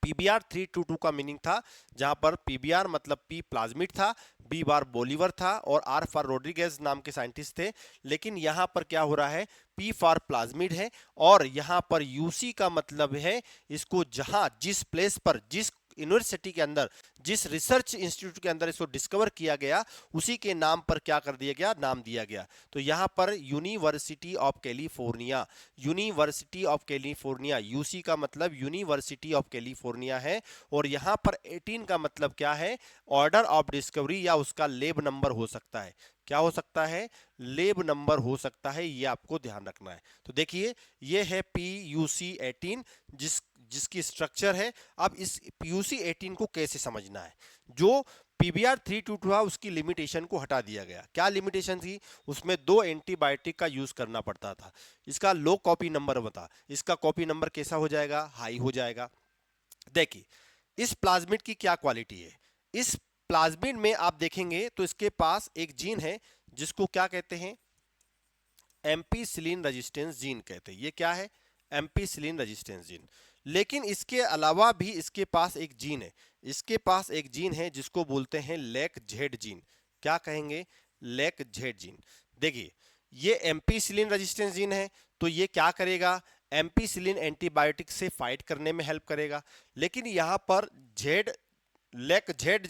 PBr322 का मीनिंग था, जहां पर PBr मतलब P प्लाज्मिड था, B बार बोलीवर था और R फॉर रोड्रिगेज नाम के साइंटिस्ट थे। लेकिन यहां पर क्या हो रहा है, P फॉर प्लाज्मिड है, और यहां पर UC का मतलब है इसको जहां, जिस प्लेस पर, जिस यूनिवर्सिटी के अंदर, जिस रिसर्च इंस्टीट्यूट के अंदर इसको डिस्कवर किया गया, उसी के नाम पर क्या कर दिया गया, नाम दिया गया। तो यहां पर university of California, university of California, UC का मतलब यूनिवर्सिटी ऑफ कैलिफोर्निया है। और यहां पर 18 का मतलब क्या है, ऑर्डर ऑफ डिस्कवरी या उसका लेब नंबर हो सकता है। क्या हो सकता है, लेब नंबर हो सकता है, ये आपको ध्यान रखना है। तो देखिए, ये है PUC18, जिसकी स्ट्रक्चर है। अब इस PUC 18 को कैसे समझना है। जो PBR 322 था उसकी लिमिटेशन को हटा दिया गया। क्या लिमिटेशन थी, उसमें 2 एंटीबायोटिक का यूज करना पड़ता था। इसका लो कॉपी नंबर बता, इसका कॉपी नंबर कैसा हो जाएगा, हाई हो जाएगा। देखिए इस प्लाज्मिड की क्या क्वालिटी है। इस प्लाज्मिड में आप देखेंगे तो इसके पास एक जीन है जिसको क्या कहते हैं, एम्पीसिलिन रेजिस्टेंस जीन कहते हैं। ये क्या है, एम्पीसिलिन रेजिस्टेंस जीन। लेकिन इसके अलावा भी इसके पास एक जीन है, इसके पास एक जीन है जिसको बोलते हैं लेक जेड जीन। क्या कहेंगे, लेक जेड जीन। देखिए ये एम्पीसिलिन रेजिस्टेंस जीन है, तो ये क्या करेगा, एम्पीसिलिन एंटीबायोटिक से फाइट करने में हेल्प करेगा। लेकिन यहां पर जेड, लेक जेड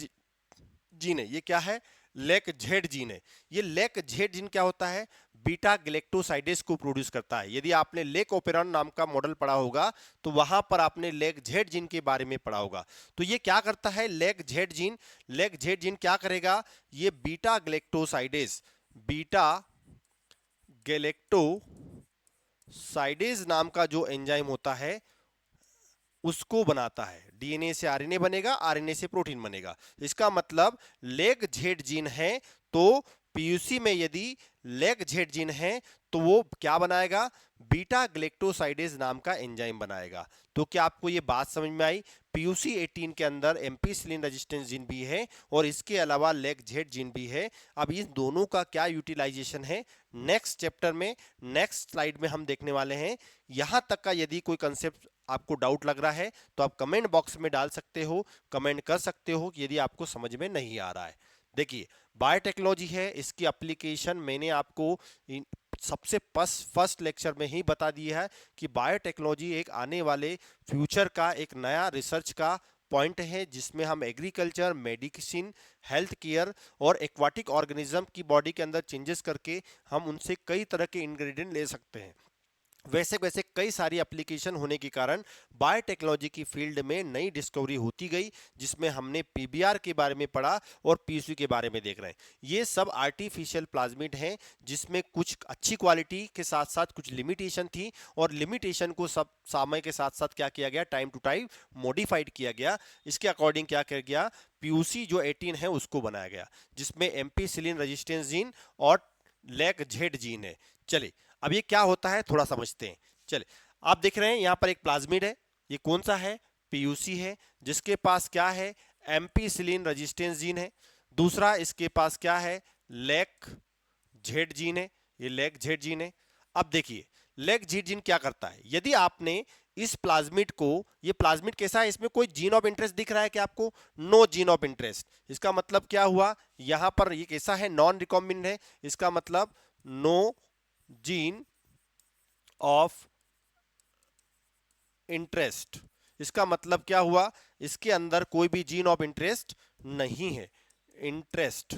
जीन है, ये क्या है, लेक जेड जीन है। ये लेक जेड जीन क्या होता है, बीटा गैलेक्टोसाइडेस को प्रोड्यूस करता है। यदि आपने लेक ओपेरॉन नाम का मॉडल पढ़ा होगा तो वहां पर आपने लेक जेड जीन के बारे में पढ़ा होगा। तो ये क्या करता है, lake Z gene, lake Z gene क्या करेगा, ये बीटा गैलेक्टोसाइडेस, बीटा गैलेक्टोसाइडेस नाम का जो एंजाइम होता है उसको बनाता है। डीएनए से आरएनए बनेगा, आरएनए से प्रोटीन बनेगा। इसका मतलब लेग जेड जीन है तो पीयूसी में यदि लेग जेड जीन है तो वो क्या बनाएगा, बीटा ग्लेक्टोसाइडेज नाम का एंजाइम बनाएगा। तो क्या आपको ये बात समझ में आई, पीयूसी 18 के अंदर एम्पीसिलिन रेजिस्टेंस जीन भी है और इसके अलावा लेग जेड जीन भी है। अब इन दोनों का क्या यूटिलाइजेशन है, नेक्स्ट चैप्टर में, नेक्स्ट स्लाइड में हम देखने वाले हैं। यहां तक का यदि कोई कंसेप्ट आपको डाउट लग रहा है तो आप कमेंट बॉक्स में डाल सकते हो, कमेंट कर सकते हो यदि आपको समझ में नहीं आ रहा है। देखिए बायोटेक्नोलॉजी है, इसकी एप्लीकेशन मैंने आपको सबसे फर्स्ट लेक्चर में ही बता दिया है कि बायोटेक्नोलॉजी एक आने वाले फ्यूचर का एक नया रिसर्च का पॉइंट है जिसमें हम एग्रीकल्चर, मेडिसिन, हेल्थ केयर और एक्वाटिक ऑर्गेनिज्म की बॉडी के अंदर चेंजेस करके हम उनसे कई तरह के इंग्रेडिएंट ले सकते हैं। वैसे वैसे कई सारी एप्लीकेशन होने के कारण बायोटेक्नोलॉजी की फील्ड में नई डिस्कवरी होती गई, जिसमें हमने पीबीआर के बारे में पढ़ा और पीयूसी के बारे में देख रहे हैं। ये सब आर्टिफिशियल प्लाज्मिड हैं जिसमें कुछ अच्छी क्वालिटी के साथ साथ कुछ लिमिटेशन थी और लिमिटेशन को सब समय के साथ साथ क्या किया गया, टाइम टू टाइम मॉडिफाइड किया गया। इसके अकॉर्डिंग क्या किया गया, पीयूसी जो 18 है उसको बनाया गया जिसमें एम्पीसिलिन रेजिस्टेंस जीन और लेग जेड जीन है। चलिए अब ये क्या होता है थोड़ा समझते हैं। चलिए आप देख रहे हैं यहां पर एक प्लाज्मिड है, ये कौन सा है, पीयूसी है, जिसके पास क्या है, एम्पीसिलिन रेजिस्टेंस जीन है। दूसरा इसके पास क्या है, लेक जेड जीन है, ये लेक जेड जीन है। अब देखिए लेक जेड जीन क्या करता है, यदि आपने इस प्लाज्मिड को, ये प्लाज्मिड कैसा है, इसमें कोई जीन ऑफ इंटरेस्ट दिख रहा है क्या आपको, नो जीन ऑफ इंटरेस्ट। इसका मतलब क्या हुआ, यहां पर ये कैसा है, नॉन रिकॉम्बिनेंट है, इसका मतलब नो जीन ऑफ इंटरेस्ट। इसका मतलब क्या हुआ, इसके अंदर कोई भी जीन ऑफ इंटरेस्ट नहीं है। इंटरेस्ट,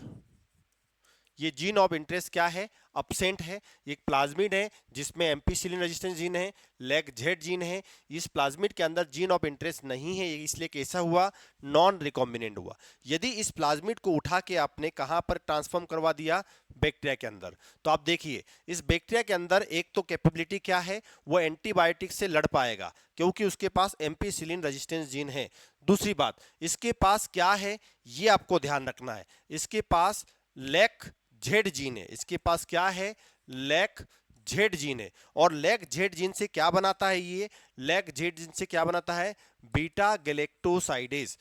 ये जीन ऑफ इंटरेस्ट क्या है, अपसेंट है। एक प्लाज्मिड है जिसमें एम्पीसिलिन रेजिस्टेंस जीन है, लेग जेड जीन है। इस प्लाज्मिड के अंदर जीन ऑफ इंटरेस्ट नहीं है, इसलिए कैसा हुआ, नॉन रिकॉम्बिनेंट हुआ। यदि इस प्लाज्मिड को उठा के आपने कहां पर ट्रांसफॉर्म करवा दिया, बैक्टीरिया के अंदर, तो आप देखिए इस बैक्टीरिया के अंदर एक तो कैपेबिलिटी क्या है, वो एंटीबायोटिक से लड़ पाएगा क्योंकि उसके पास एम्पीसिलिन रेजिस्टेंस जीन है। दूसरी बात, इसके पास क्या है, ये आपको ध्यान रखना है, इसके पास लेक जेड जीन है। इसके पास क्या है, लेक जेड जीन है। और लेक जेड जीन से क्या बनाता है, ये लेक जेड जीन से क्या बनाता है, बीटा गैलेक्टोसाइडेज,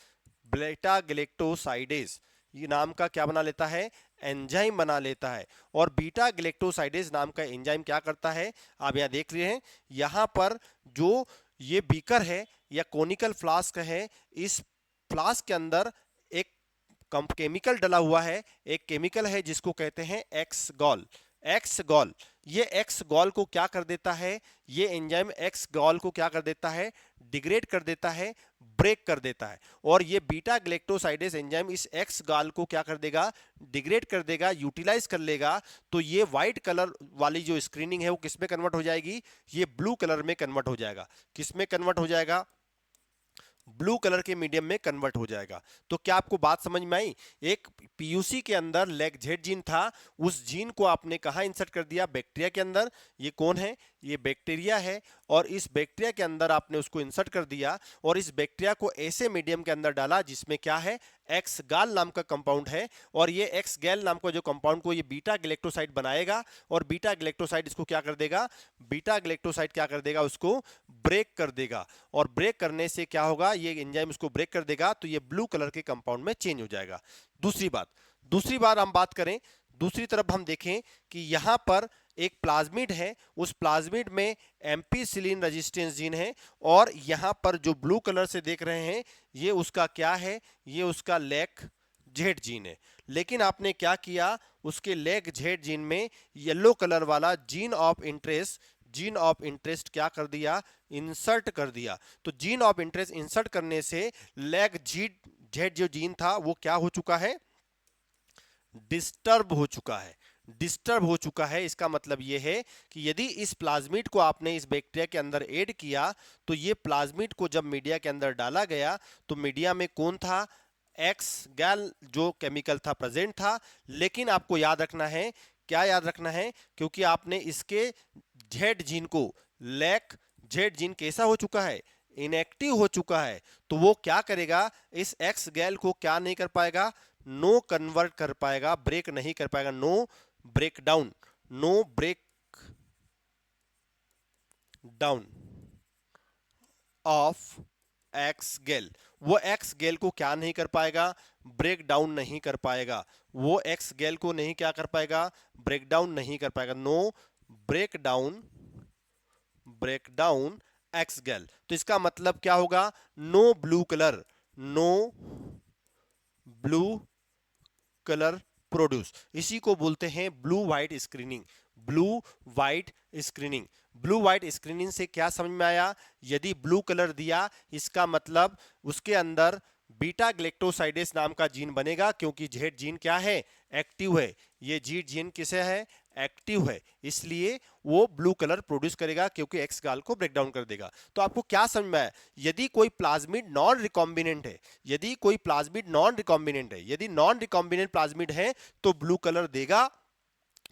बीटा गैलेक्टोसाइडेज ये नाम का क्या बना लेता है, एंजाइम बना लेता है। और बीटा गैलेक्टोसाइडेज नाम का एंजाइम क्या करता है, आप यहां देख रहे हैं, यहां पर जो ये बीकर है या कोनिकल फ्लास्क है, इस फ्लास्क के अंदर एक केमिकल डला हुआ है। एक केमिकल है जिसको कहते हैं एक्स गॉल। एक्स गॉल, ये एक्स गॉल को क्या कर देता है, ये एंजाइम एक्स गॉल को क्या कर देता है, डिग्रेड कर देता है, ब्रेक कर देता है। और ये बीटा ग्लेक्टोसाइडेज एंजाइम इस एक्स गॉल को क्या कर देगा, डिग्रेड कर देगा, यूटिलाइज कर लेगा। तो ये व्हाइट कलर वाली जो स्क्रीनिंग है वो किस में कन्वर्ट हो जाएगी, ये ब्लू कलर में कन्वर्ट हो जाएगा। किस में कन्वर्ट हो जाएगा, ब्लू कलर के मीडियम में कन्वर्ट हो जाएगा। तो क्या आपको बात समझ में आई, एक पीयूसी के अंदर लेग जेड जीन था, उस जीन को आपने कहां इंसर्ट कर दिया, बैक्टीरिया के अंदर। ये कौन है, ये बैक्टीरिया है। और इस बैक्टीरिया के अंदर आपने उसको इंसर्ट कर दिया और इस बैक्टीरिया को ऐसे मीडियम के अंदर डाला जिसमें क्या है, एक्स गाल नाम का कंपाउंड है, और ये एक्स गैल नाम का जो कंपाउंड को ये बीटा गैलेक्टोसाइड बनाएगा और बीटा गैलेक्टोसाइड इसको क्या कर देगा, बीटा गैलेक्टोसाइड क्या कर देगा, उसको ब्रेक कर देगा, और ब्रेक करने से क्या होगा, ये एंजाइम उसको ब्रेक कर देगा तो ये ब्लू कलर के कंपाउंड में चेंज हो जाएगा। दूसरी बात हम बात करें, दूसरी तरफ हम देखें कि यहां पर एक प्लाज्मिड है, उस प्लाज्मिड में एम्पीसिलिन रेजिस्टेंस जीन है, और यहां पर जो ब्लू कलर से देख रहे हैं ये उसका क्या है, ये उसका लैक जेड जीन है। लेकिन आपने क्या किया, उसके लैक जेड जीन में येलो कलर वाला जीन ऑफ इंटरेस्ट क्या कर दिया, इंसर्ट कर दिया। तो जीन ऑफ इंटरेस्ट इंसर्ट करने से लैक जेड जो जीन था वो क्या हो चुका है, डिस्टर्ब हो चुका है। इसका मतलब यह है कि यदि इस प्लाज्मिड को आपने इस बैक्टीरिया के अंदर ऐड किया तो ये प्लाज्मिड को जब मीडिया के अंदर डाला गया तो मीडिया में कौन था, एक्स गैल जो केमिकल था प्रेजेंट था। लेकिन आपको याद रखना है, क्या याद रखना है, क्योंकि आपने इसके जेड जीन को, लैक जेड जीन कैसा हो चुका है, इनएक्टिव हो चुका है, तो वो क्या करेगा, इस एक्स गैल को क्या नहीं कर पाएगा, नो कन्वर्ट कर पाएगा, ब्रेक नहीं कर पाएगा, no break down of X gal. वो एक्स गेल को क्या नहीं कर पाएगा, ब्रेक डाउन नहीं कर पाएगा, वो एक्स गेल को नहीं क्या कर पाएगा, ब्रेक डाउन नहीं कर पाएगा, नो ब्रेक डाउन एक्स गेल। तो इसका मतलब क्या होगा, नो ब्लू कलर प्रोड्यूस। इसी को बोलते हैं blue white screening. Blue white screening से क्या समझ में आया, यदि ब्लू कलर दिया इसका मतलब उसके अंदर बीटा ग्लेक्टोसाइडेस नाम का जीन बनेगा, क्योंकि जेड जीन क्या है, एक्टिव है। ये जेड जीन किसे है, एक्टिव है, इसलिए वो ब्लू कलर प्रोड्यूस करेगा, क्योंकि एक्स गाल को ब्रेक डाउन कर देगा। तो आपको क्या समझ में आया, यदि कोई प्लाज्मिड नॉन रिकॉम्बिनेंट है, यदि नॉन रिकॉम्बिनेंट प्लाज्मिड है तो ब्लू कलर देगा,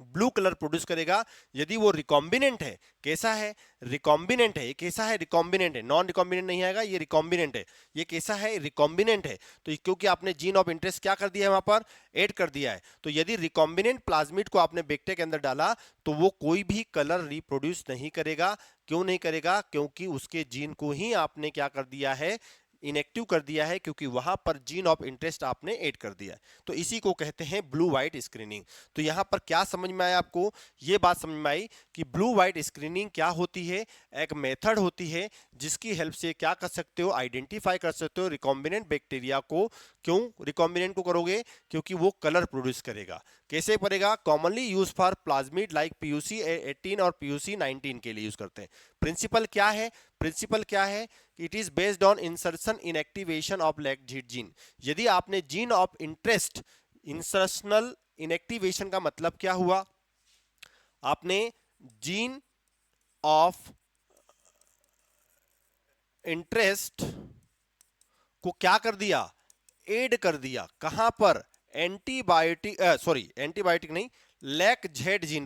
ब्लू कलर प्रोड्यूस करेगा। यदि वो रिकॉम्बिनेंट है, कैसा है, रिकॉम्बिनेंट है, ये कैसा है, रिकॉम्बिनेंट है, नॉन रिकॉम्बिनेंट नहीं आएगा, ये रिकॉम्बिनेंट है। ये कैसा है, रिकॉम्बिनेंट है। तो क्योंकि आपने जीन ऑफ इंटरेस्ट क्या कर दिया है, वहां पर ऐड कर दिया है, तो यदि रिकॉम्बिनेंट प्लाज्मिड को आपने बैक्टीरिया के अंदर डाला तो वो कोई भी कलर रिप्रोड्यूस नहीं करेगा। क्यों नहीं करेगा, क्योंकि उसके जीन को ही आपने क्या कर दिया है, इनएक्टिव कर दिया है, क्योंकि वहां पर जीन ऑफ इंटरेस्ट आपने ऐड कर दिया है। तो इसी को कहते हैं ब्लू व्हाइट स्क्रीनिंग। तो यहां पर क्या समझ में आया आपको, ये बात समझ में आई कि ब्लू व्हाइट स्क्रीनिंग क्या होती है, एक मेथड होती है जिसकी हेल्प से क्या कर सकते हो, आइडेंटिफाई कर सकते हो रिकॉम्बिनेंट बैक्टीरिया को। क्यों रिकॉम्बिनेंट को करोगे, क्योंकि वो कलर प्रोड्यूस करेगा। कैसे करेगा, commonly use for plasmid like PUC 18 और पीयूसी 19 के लिए यूज करते हैं। प्रिंसिपल क्या है, it is based on insertion inactivation of lac Z gene. यदि आपने gene of interest, insertional inactivation का मतलब क्या हुआ, आपने जीन ऑफ इंटरेस्ट को क्या कर दिया, ऐड कर दिया। कहां पर, एंटीबायोटिक नहीं, लैक जेड जीन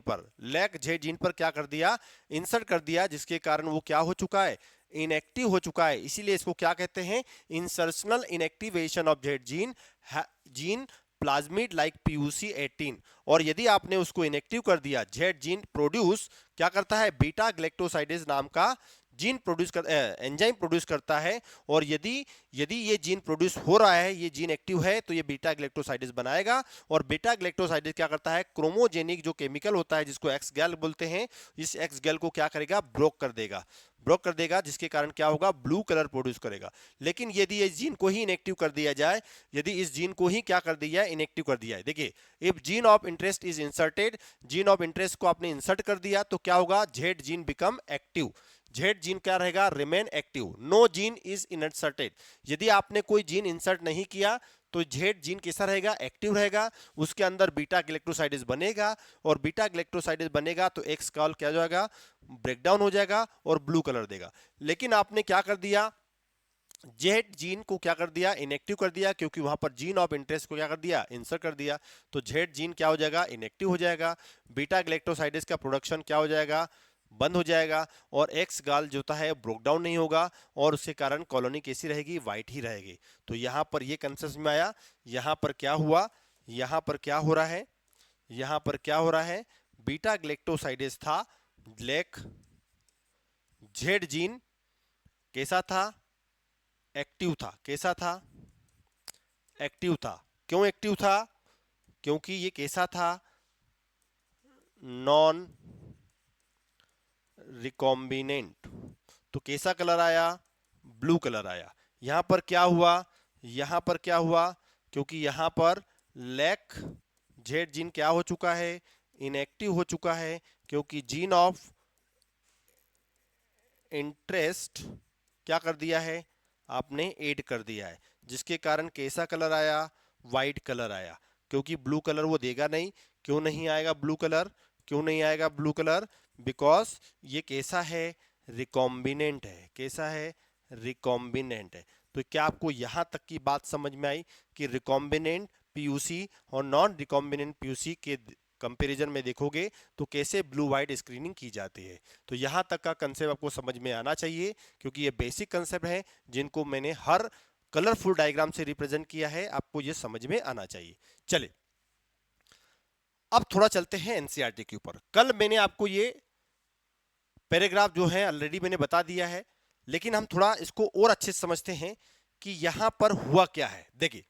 पर क्या कर दिया, इंसर्ट कर दिया, जिसके कारण वो क्या हो चुका है, इनएक्टिव हो चुका है। इसीलिए इसको क्या कहते हैं, insertional inactivation of Z gene plasmid like PUC 18। और यदि आपने उसको इनएक्टिव कर दिया, जेड जीन प्रोड्यूस क्या करता है, बीटा ग्लेक्टोसाइडेज नाम का जीन प्रोड्यूस कर, एंजाइम प्रोड्यूस करता है। और यदि ये जीन प्रोड्यूस हो रहा है, ये जीन एक्टिव है, तो ये बीटा ग्लेक्टोसाइडेज बनाएगा। और बीटा ग्लेक्टोसाइडेज क्या करता है, क्रोमोजेनिक जो केमिकल होता है जिसको एक्स गैल बोलते हैं, इस एक्स गैल को क्या करेगा, ब्लॉक कर देगा, जिसके कारण क्या होगा, ब्लू कलर प्रोड्यूस करेगा। लेकिन यदि इस जीन को ही इनएक्टिव कर दिया जाए, यदि इस जीन को ही क्या कर दिया है, इनएक्टिव कर दिया है, देखिए if gene of interest is inserted, gene of interest को आपने इंसर्ट कर दिया तो क्या होगा, Z gene become active, Z gene क्या रहेगा, remain active, no gene is inserted. यदि आपने कोई जीन इंसर्ट नहीं किया तो जेड जीन कैसा रहेगा, एक्टिव रहेगा, उसके अंदर बीटा ग्लेक्टोसाइडेज बनेगा, और बीटा ग्लेक्टोसाइडेज बनेगा तो एक्स कॉल क्या जाएगा, ब्रेकडाउन हो जाएगा और ब्लू कलर देगा। लेकिन आपने क्या कर दिया, जेड जीन को क्या कर दिया, इनएक्टिव कर दिया, क्योंकि वहां पर जीन ऑफ इंटरेस्ट को क्या कर दिया, इंसर्ट कर दिया, तो जेड जीन क्या हो जाएगा, इनएक्टिव हो जाएगा, बीटा ग्लेक्टोसाइडेज का प्रोडक्शन क्या हो जाएगा, बंद हो जाएगा और एक्स गाल जो होता है ब्रोक डाउन नहीं होगा और उसके कारण कॉलोनी कैसी रहेगी, वाइट ही रहेगी। तो यहां पर ये कंसेप्ट में आया। यहां पर क्या हुआ, यहां पर क्या हो रहा है, यहां पर क्या हो रहा है, बीटा ग्लेक्टोसाइडेज था, ग्लेक जेड जीन कैसा था, एक्टिव था। कैसा था, एक्टिव था। क्यों एक्टिव था, क्योंकि ये कैसा था, नॉन रिकॉम्बिनेंट। तो कैसा कलर आया, ब्लू कलर आया। यहां पर क्या हुआ, यहां पर क्या हुआ, क्योंकि यहां पर लैक जेड जीन क्या हो चुका है, इनएक्टिव हो चुका है, क्योंकि जीन ऑफ इंटरेस्ट क्या कर दिया है, आपने ऐड कर दिया है, जिसके कारण कैसा कलर आया, वाइट कलर आया। क्योंकि ब्लू कलर वो देगा नहीं। क्यों नहीं आएगा ब्लू कलर, क्यों नहीं आएगा ब्लू कलर, बिकॉज ये कैसा है, रिकॉम्बिनेंट है। कैसा है, रिकॉम्बिनेंट है। तो क्या आपको यहां तक की बात समझ में आई कि रिकॉम्बिनेंट पीयूसी और नॉन रिकॉम्बिनेंट पीयूसी के कंपैरिजन में देखोगे तो कैसे ब्लू व्हाइट स्क्रीनिंग की जाती है। तो यहां तक का कंसेप्ट आपको समझ में आना चाहिए, क्योंकि ये बेसिक कंसेप्ट है जिनको मैंने हर कलरफुल डायग्राम से रिप्रेजेंट किया है, आपको ये समझ में आना चाहिए। चलिए अब थोड़ा चलते हैं एनसीईआरटी के ऊपर। कल मैंने आपको ये पैराग्राफ जो है ऑलरेडी मैंने बता दिया है, लेकिन हम थोड़ा इसको और अच्छे से समझते हैं कि यहां पर हुआ क्या है। देखिए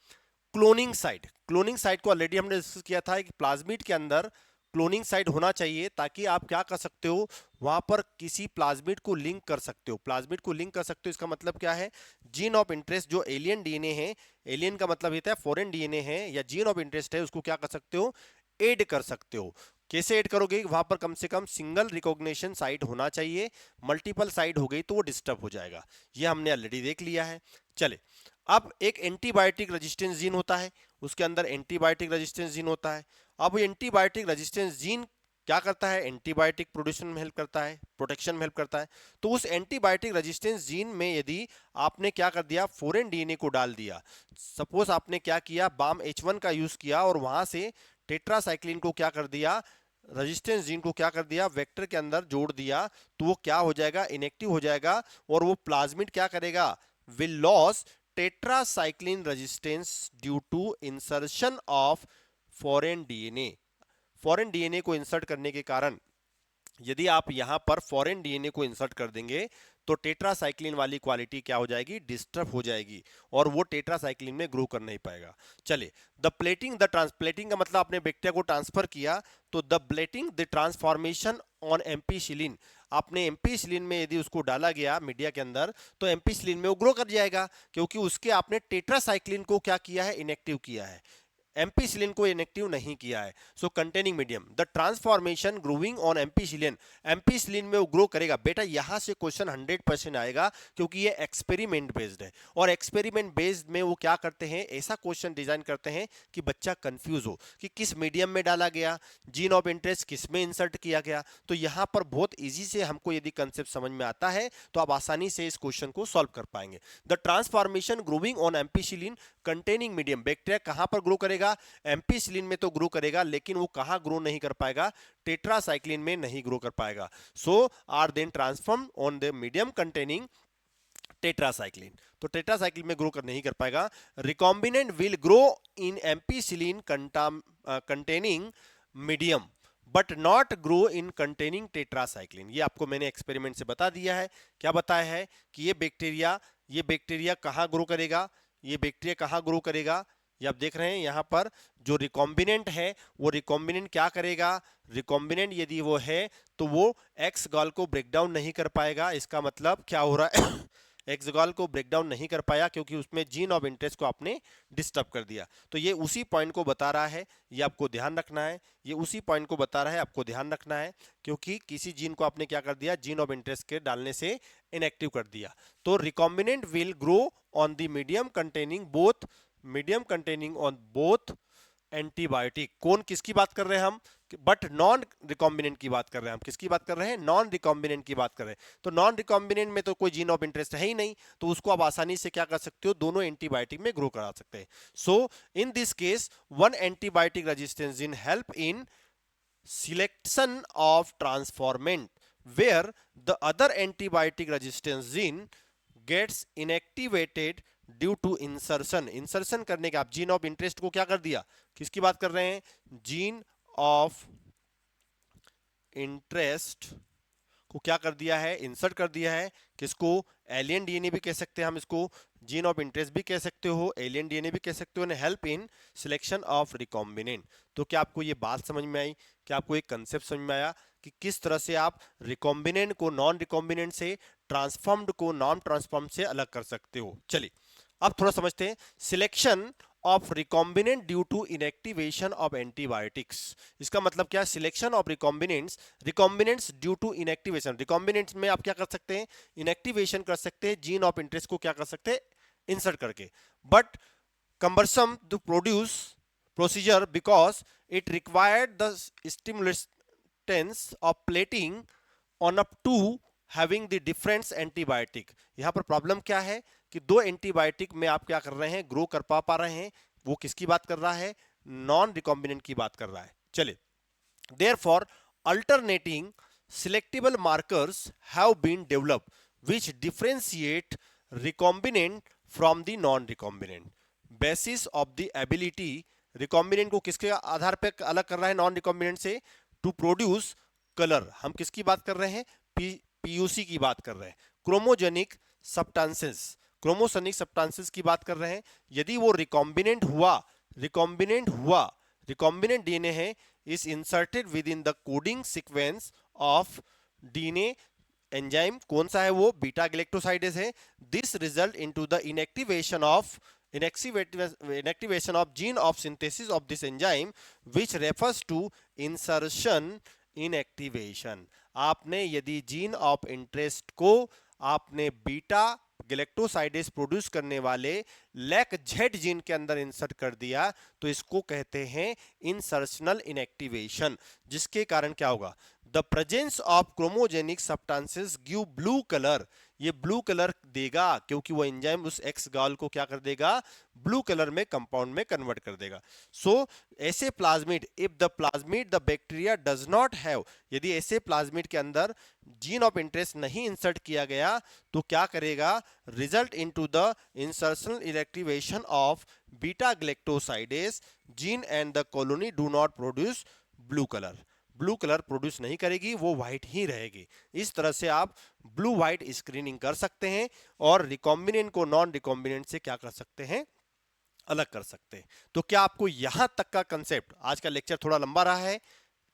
क्लोनिंग साइट, क्लोनिंग साइट को ऑलरेडी हमने डिस्कस किया था कि प्लाज्मिड के अंदर क्लोनिंग साइट होना चाहिए, ताकि आप क्या कर सकते हो, वहां पर किसी प्लाज्मिड को लिंक कर सकते हो। प्लाज्मिड को लिंक कर सकते हो, इसका मतलब क्या है, जीन ऑफ इंटरेस्ट जो एलियन डीएनए है, एलियन का मतलब ये था फॉरेन डीएनए है या जीन ऑफ इंटरेस्ट है, उसको क्या कर सकते हो, ऐड कर सकते हो। कैसे ऐड करोगे, वहां पर कम से कम सिंगल रिकॉग्निशन साइट होना चाहिए, मल्टीपल साइट हो गई तो वो डिस्टर्ब हो जाएगा। ये हमने ऑलरेडी देख लिया है। चले अब एक एंटीबायोटिक रेजिस्टेंस जीन होता है, उसके अंदर एंटीबायोटिक रेजिस्टेंस जीन होता है। अब एंटीबायोटिक रेजिस्टेंस जीन क्या करता है, एंटीबायोटिक प्रोडक्शन में हेल्प करता है, प्रोटेक्शन में हेल्प करता है। तो उस एंटीबायोटिक रेजिस्टेंस जीन में यदि आपने क्या कर दिया, फॉरेन डीएनए को डाल दिया, सपोज आपने क्या किया, बाम H1 का यूज किया और वहां से टेट्रासाइक्लिन को क्या कर दिया, रेजिस्टेंस जीन को क्या कर दिया, वेक्टर के अंदर जोड़ दिया, तो वो क्या हो जाएगा, इनएक्टिव हो जाएगा और वो प्लाज्मिड क्या करेगा, will loss tetracycline resistance due to insertion of foreign DNA। Foreign DNA को इंसर्ट करने के कारण यदि आप यहां पर फॉरेन डीएनए को इंसर्ट कर देंगे तो टेट्रासाइक्लिन वाली क्वालिटी क्या हो जाएगी, डिस्टर्ब हो जाएगी और वो टेट्रासाइक्लिन में ग्रो कर नहीं पाएगा। चलिए द प्लेटिंग, द ट्रांसप्लेटिंग का मतलब आपने बैक्टीरिया को ट्रांसफर किया, तो the plating the transformation on ampicillin, आपने एम्पीसिलिन में यदि उसको डाला गया मीडिया के अंदर तो एम्पीसिलिन में वो ग्रो कर जाएगा, क्योंकि उसके आपने टेट्रासाइक्लिन को क्या किया है, इनएक्टिव किया है, एम्पीसिलिन को इनएक्टिव नहीं किया है। So containing medium, the transformation growing on ampicillin, ampicillin में वो ग्रो करेगा। बेटा यहां से क्वेश्चन 100% आएगा, क्योंकि ये एक्सपेरिमेंट बेस्ड है और एक्सपेरिमेंट बेस्ड में वो क्या करते हैं, ऐसा क्वेश्चन डिजाइन करते हैं कि बच्चा कंफ्यूज हो कि किस मीडियम में डाला गया, जीन ऑफ इंटरेस्ट किस में इंसर्ट किया गया। तो यहां पर बहुत इजी से हमको यदि कंसेप्ट समझ में आता है तो आप आसानी से इस क्वेश्चन को सॉल्व कर पाएंगे। The transformation growing on ampicillin containing medium, bacteria कहां पर ग्रो करेगा, एम्पीसिलिन में तो ग्रो करेगा, लेकिन वो कहां ग्रो नहीं कर पाएगा, टेट्रासाइक्लिन में नहीं ग्रो कर पाएगा। So are then transform on the medium containing tetracycline, तो टेट्रासाइक्लिन में ग्रो कर नहीं कर पाएगा। Recombinant will grow in ampicillin containing medium but not grow in containing tetracycline. ये आपको मैंने एक्सपेरिमेंट से बता दिया है। क्या बताया है कि ये बैक्टीरिया कहां ग्रो करेगा, ये बैक्टीरिया कहां ग्रो करेगा, ये आप देख रहे हैं यहां पर जो रिकॉम्बिनेंट है वो रिकॉम्बिनेंट क्या करेगा, रिकॉम्बिनेंट यदि वो है तो वो एक्स गॉल को ब्रेक डाउन नहीं कर पाएगा। इसका मतलब क्या हो रहा है एक्स गॉल को ब्रेक डाउन नहीं कर पाया क्योंकि उसमें जीन ऑफ इंटरेस्ट को आपने डिस्टर्ब कर दिया। तो ये उसी पॉइंट को बता रहा है, ये आपको ध्यान रखना है, ये उसी पॉइंट को बता रहा है, आपको ध्यान रखना है, क्योंकि किसी जीन को आपने क्या कर दिया, जीन ऑफ इंटरेस्ट के डालने से इनएक्टिव कर दिया। तो recombinant will grow on the medium containing on both antibiotic. कौन किसकी बात कर रहे हैं हम, बट नॉन रिकॉम्बिनेंट की बात कर रहे हैं हम, किसकी बात कर रहे हैं, नॉन रिकॉम्बिनेंट की बात कर रहे हैं। तो नॉन रिकॉम्बिनेंट में तो कोई जीन ऑफ इंटरेस्ट है ही नहीं, तो उसको आप आसानी से क्या कर सकते हो, दोनों एंटीबायोटिक में ग्रो करा सकते हैं। So in this case one antibiotic resistance gene help in selection of transformant where the other antibiotic resistance gene gets inactivated due to insertion. Insertion करने के आप जीन ऑफ इंटरेस्ट को क्या कर दिया, किसकी बात कर रहे हैं, जीन ऑफ इंटरेस्ट को क्या कर दिया है, इंसर्ट कर दिया है। किसको, एलियन डीएनए भी कह सकते हैं हम इसको, जीन ऑफ इंटरेस्ट भी कह सकते हो, एलियन डीएनए भी कह सकते हो, help in selection of recombinant. तो क्या आपको ये बात समझ में आई, क्या आपको एक कंसेप्ट समझ में आया कि किस तरह से आप रिकॉम्बिनेंट को नॉन रिकॉम्बिनेंट से, ट्रांसफॉर्म्ड को नॉन ट्रांसफॉर्म से अलग कर सकते हो। चलिए अब थोड़ा समझते हैं। Selection of recombinant due to inactivation of antibiotics, इसका मतलब क्या, selection of recombinants due to inactivation. Recombinants में आप क्या कर सकते हैं, इनएक्टिवेशन कर सकते हैं, जीन ऑफ इंटरेस्ट को क्या कर सकते हैं, इंसर्ट करके। But cumbersome to produce procedure because it required the stimulants of plating on up to having the different antibiotic। यहां पर प्रॉब्लम क्या है कि दो एंटीबायोटिक में आप क्या कर रहे हैं, ग्रो कर पा रहे हैं। वो किसकी बात कर रहा है, नॉन रिकॉम्बिनेंट की बात कर रहा है। चलिए, therefore alternating selectable markers have been developed which differentiate recombinant from the non recombinant basis of the ability। Recombinant को किसके आधार पर अलग कर रहा है नॉन रिकॉम्बिनेंट से, टू प्रोड्यूस कलर। हम किसकी बात कर रहे हैं, पीयूसी की बात कर रहे हैं, क्रोमोजेनिक सब्सटेंसेस, क्रोमोसोनिक सब्सटेंसेस की बात कर रहे हैं। यदि वो रिकॉम्बिनेंट हुआ, रिकॉम्बिनेंट डीएनए है, is inserted within the coding sequence of DNA enzyme। कौन सा है वो, बीटा गैलेक्टोसाइडेज है। This result into the inactivation of gene of synthesis of this enzyme which refers to insertion inactivation। आपने यदि gene of interest को आपने beta galactosidase produce करने वाले लैक जेड जीन के अंदर इंसर्ट कर दिया तो इसको कहते हैं इंसर्शनल इनएक्टिवेशन। जिसके कारण क्या होगा, the presence of chromogenic substances give blue colour. ये ब्लू कलर देगा क्योंकि वो एंजाइम उस एक्स गाल को क्या कर देगा, ब्लू कलर में कंपाउंड में कन्वर्ट कर देगा। सो ऐसे plasmid, if the plasmid the bacteria does not have, यदि ऐसे प्लाज्मिड के अंदर जीन ऑफ इंटरेस्ट नहीं इंसर्ट किया गया तो क्या करेगा, result into the insertional inactivation of beta galactosidase gene and the colony do not produce blue colour. Blue colour produce नहीं करेगी, वो व्हाइट ही रहेगी। इस तरह से आप ब्लू व्हाइट स्क्रीनिंग कर सकते हैं और रिकॉम्बिनेंट को नॉन रिकॉम्बिनेंट से क्या कर सकते हैं, अलग कर सकते हैं। तो क्या आपको यहां तक का कंसेप्ट, आज का लेक्चर थोड़ा लंबा रहा है,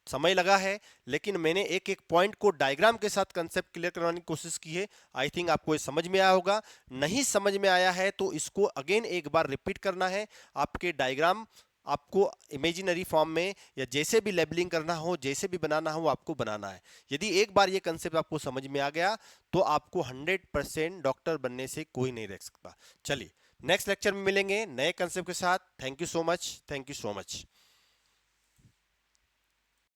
समय लगा है, लेकिन मैंने एक एक पॉइंट को डायग्राम के साथ कंसेप्ट क्लियर करवाने की कोशिश की है। आई थिंक आपको ये समझ में आया होगा। नहीं समझ में आया है तो इसको अगेन एक बार रिपीट करना है। आपके डायग्राम आपको इमेजिनरी फॉर्म में या जैसे भी लेबलिंग करना हो, जैसे भी बनाना हो आपको बनाना है। यदि एक बार ये कंसेप्ट आपको समझ में आ गया तो आपको 100% डॉक्टर बनने से कोई नहीं रोक सकता। चलिए नेक्स्ट लेक्चर में मिलेंगे नए कंसेप्ट के साथ। Thank you so much, thank you so much.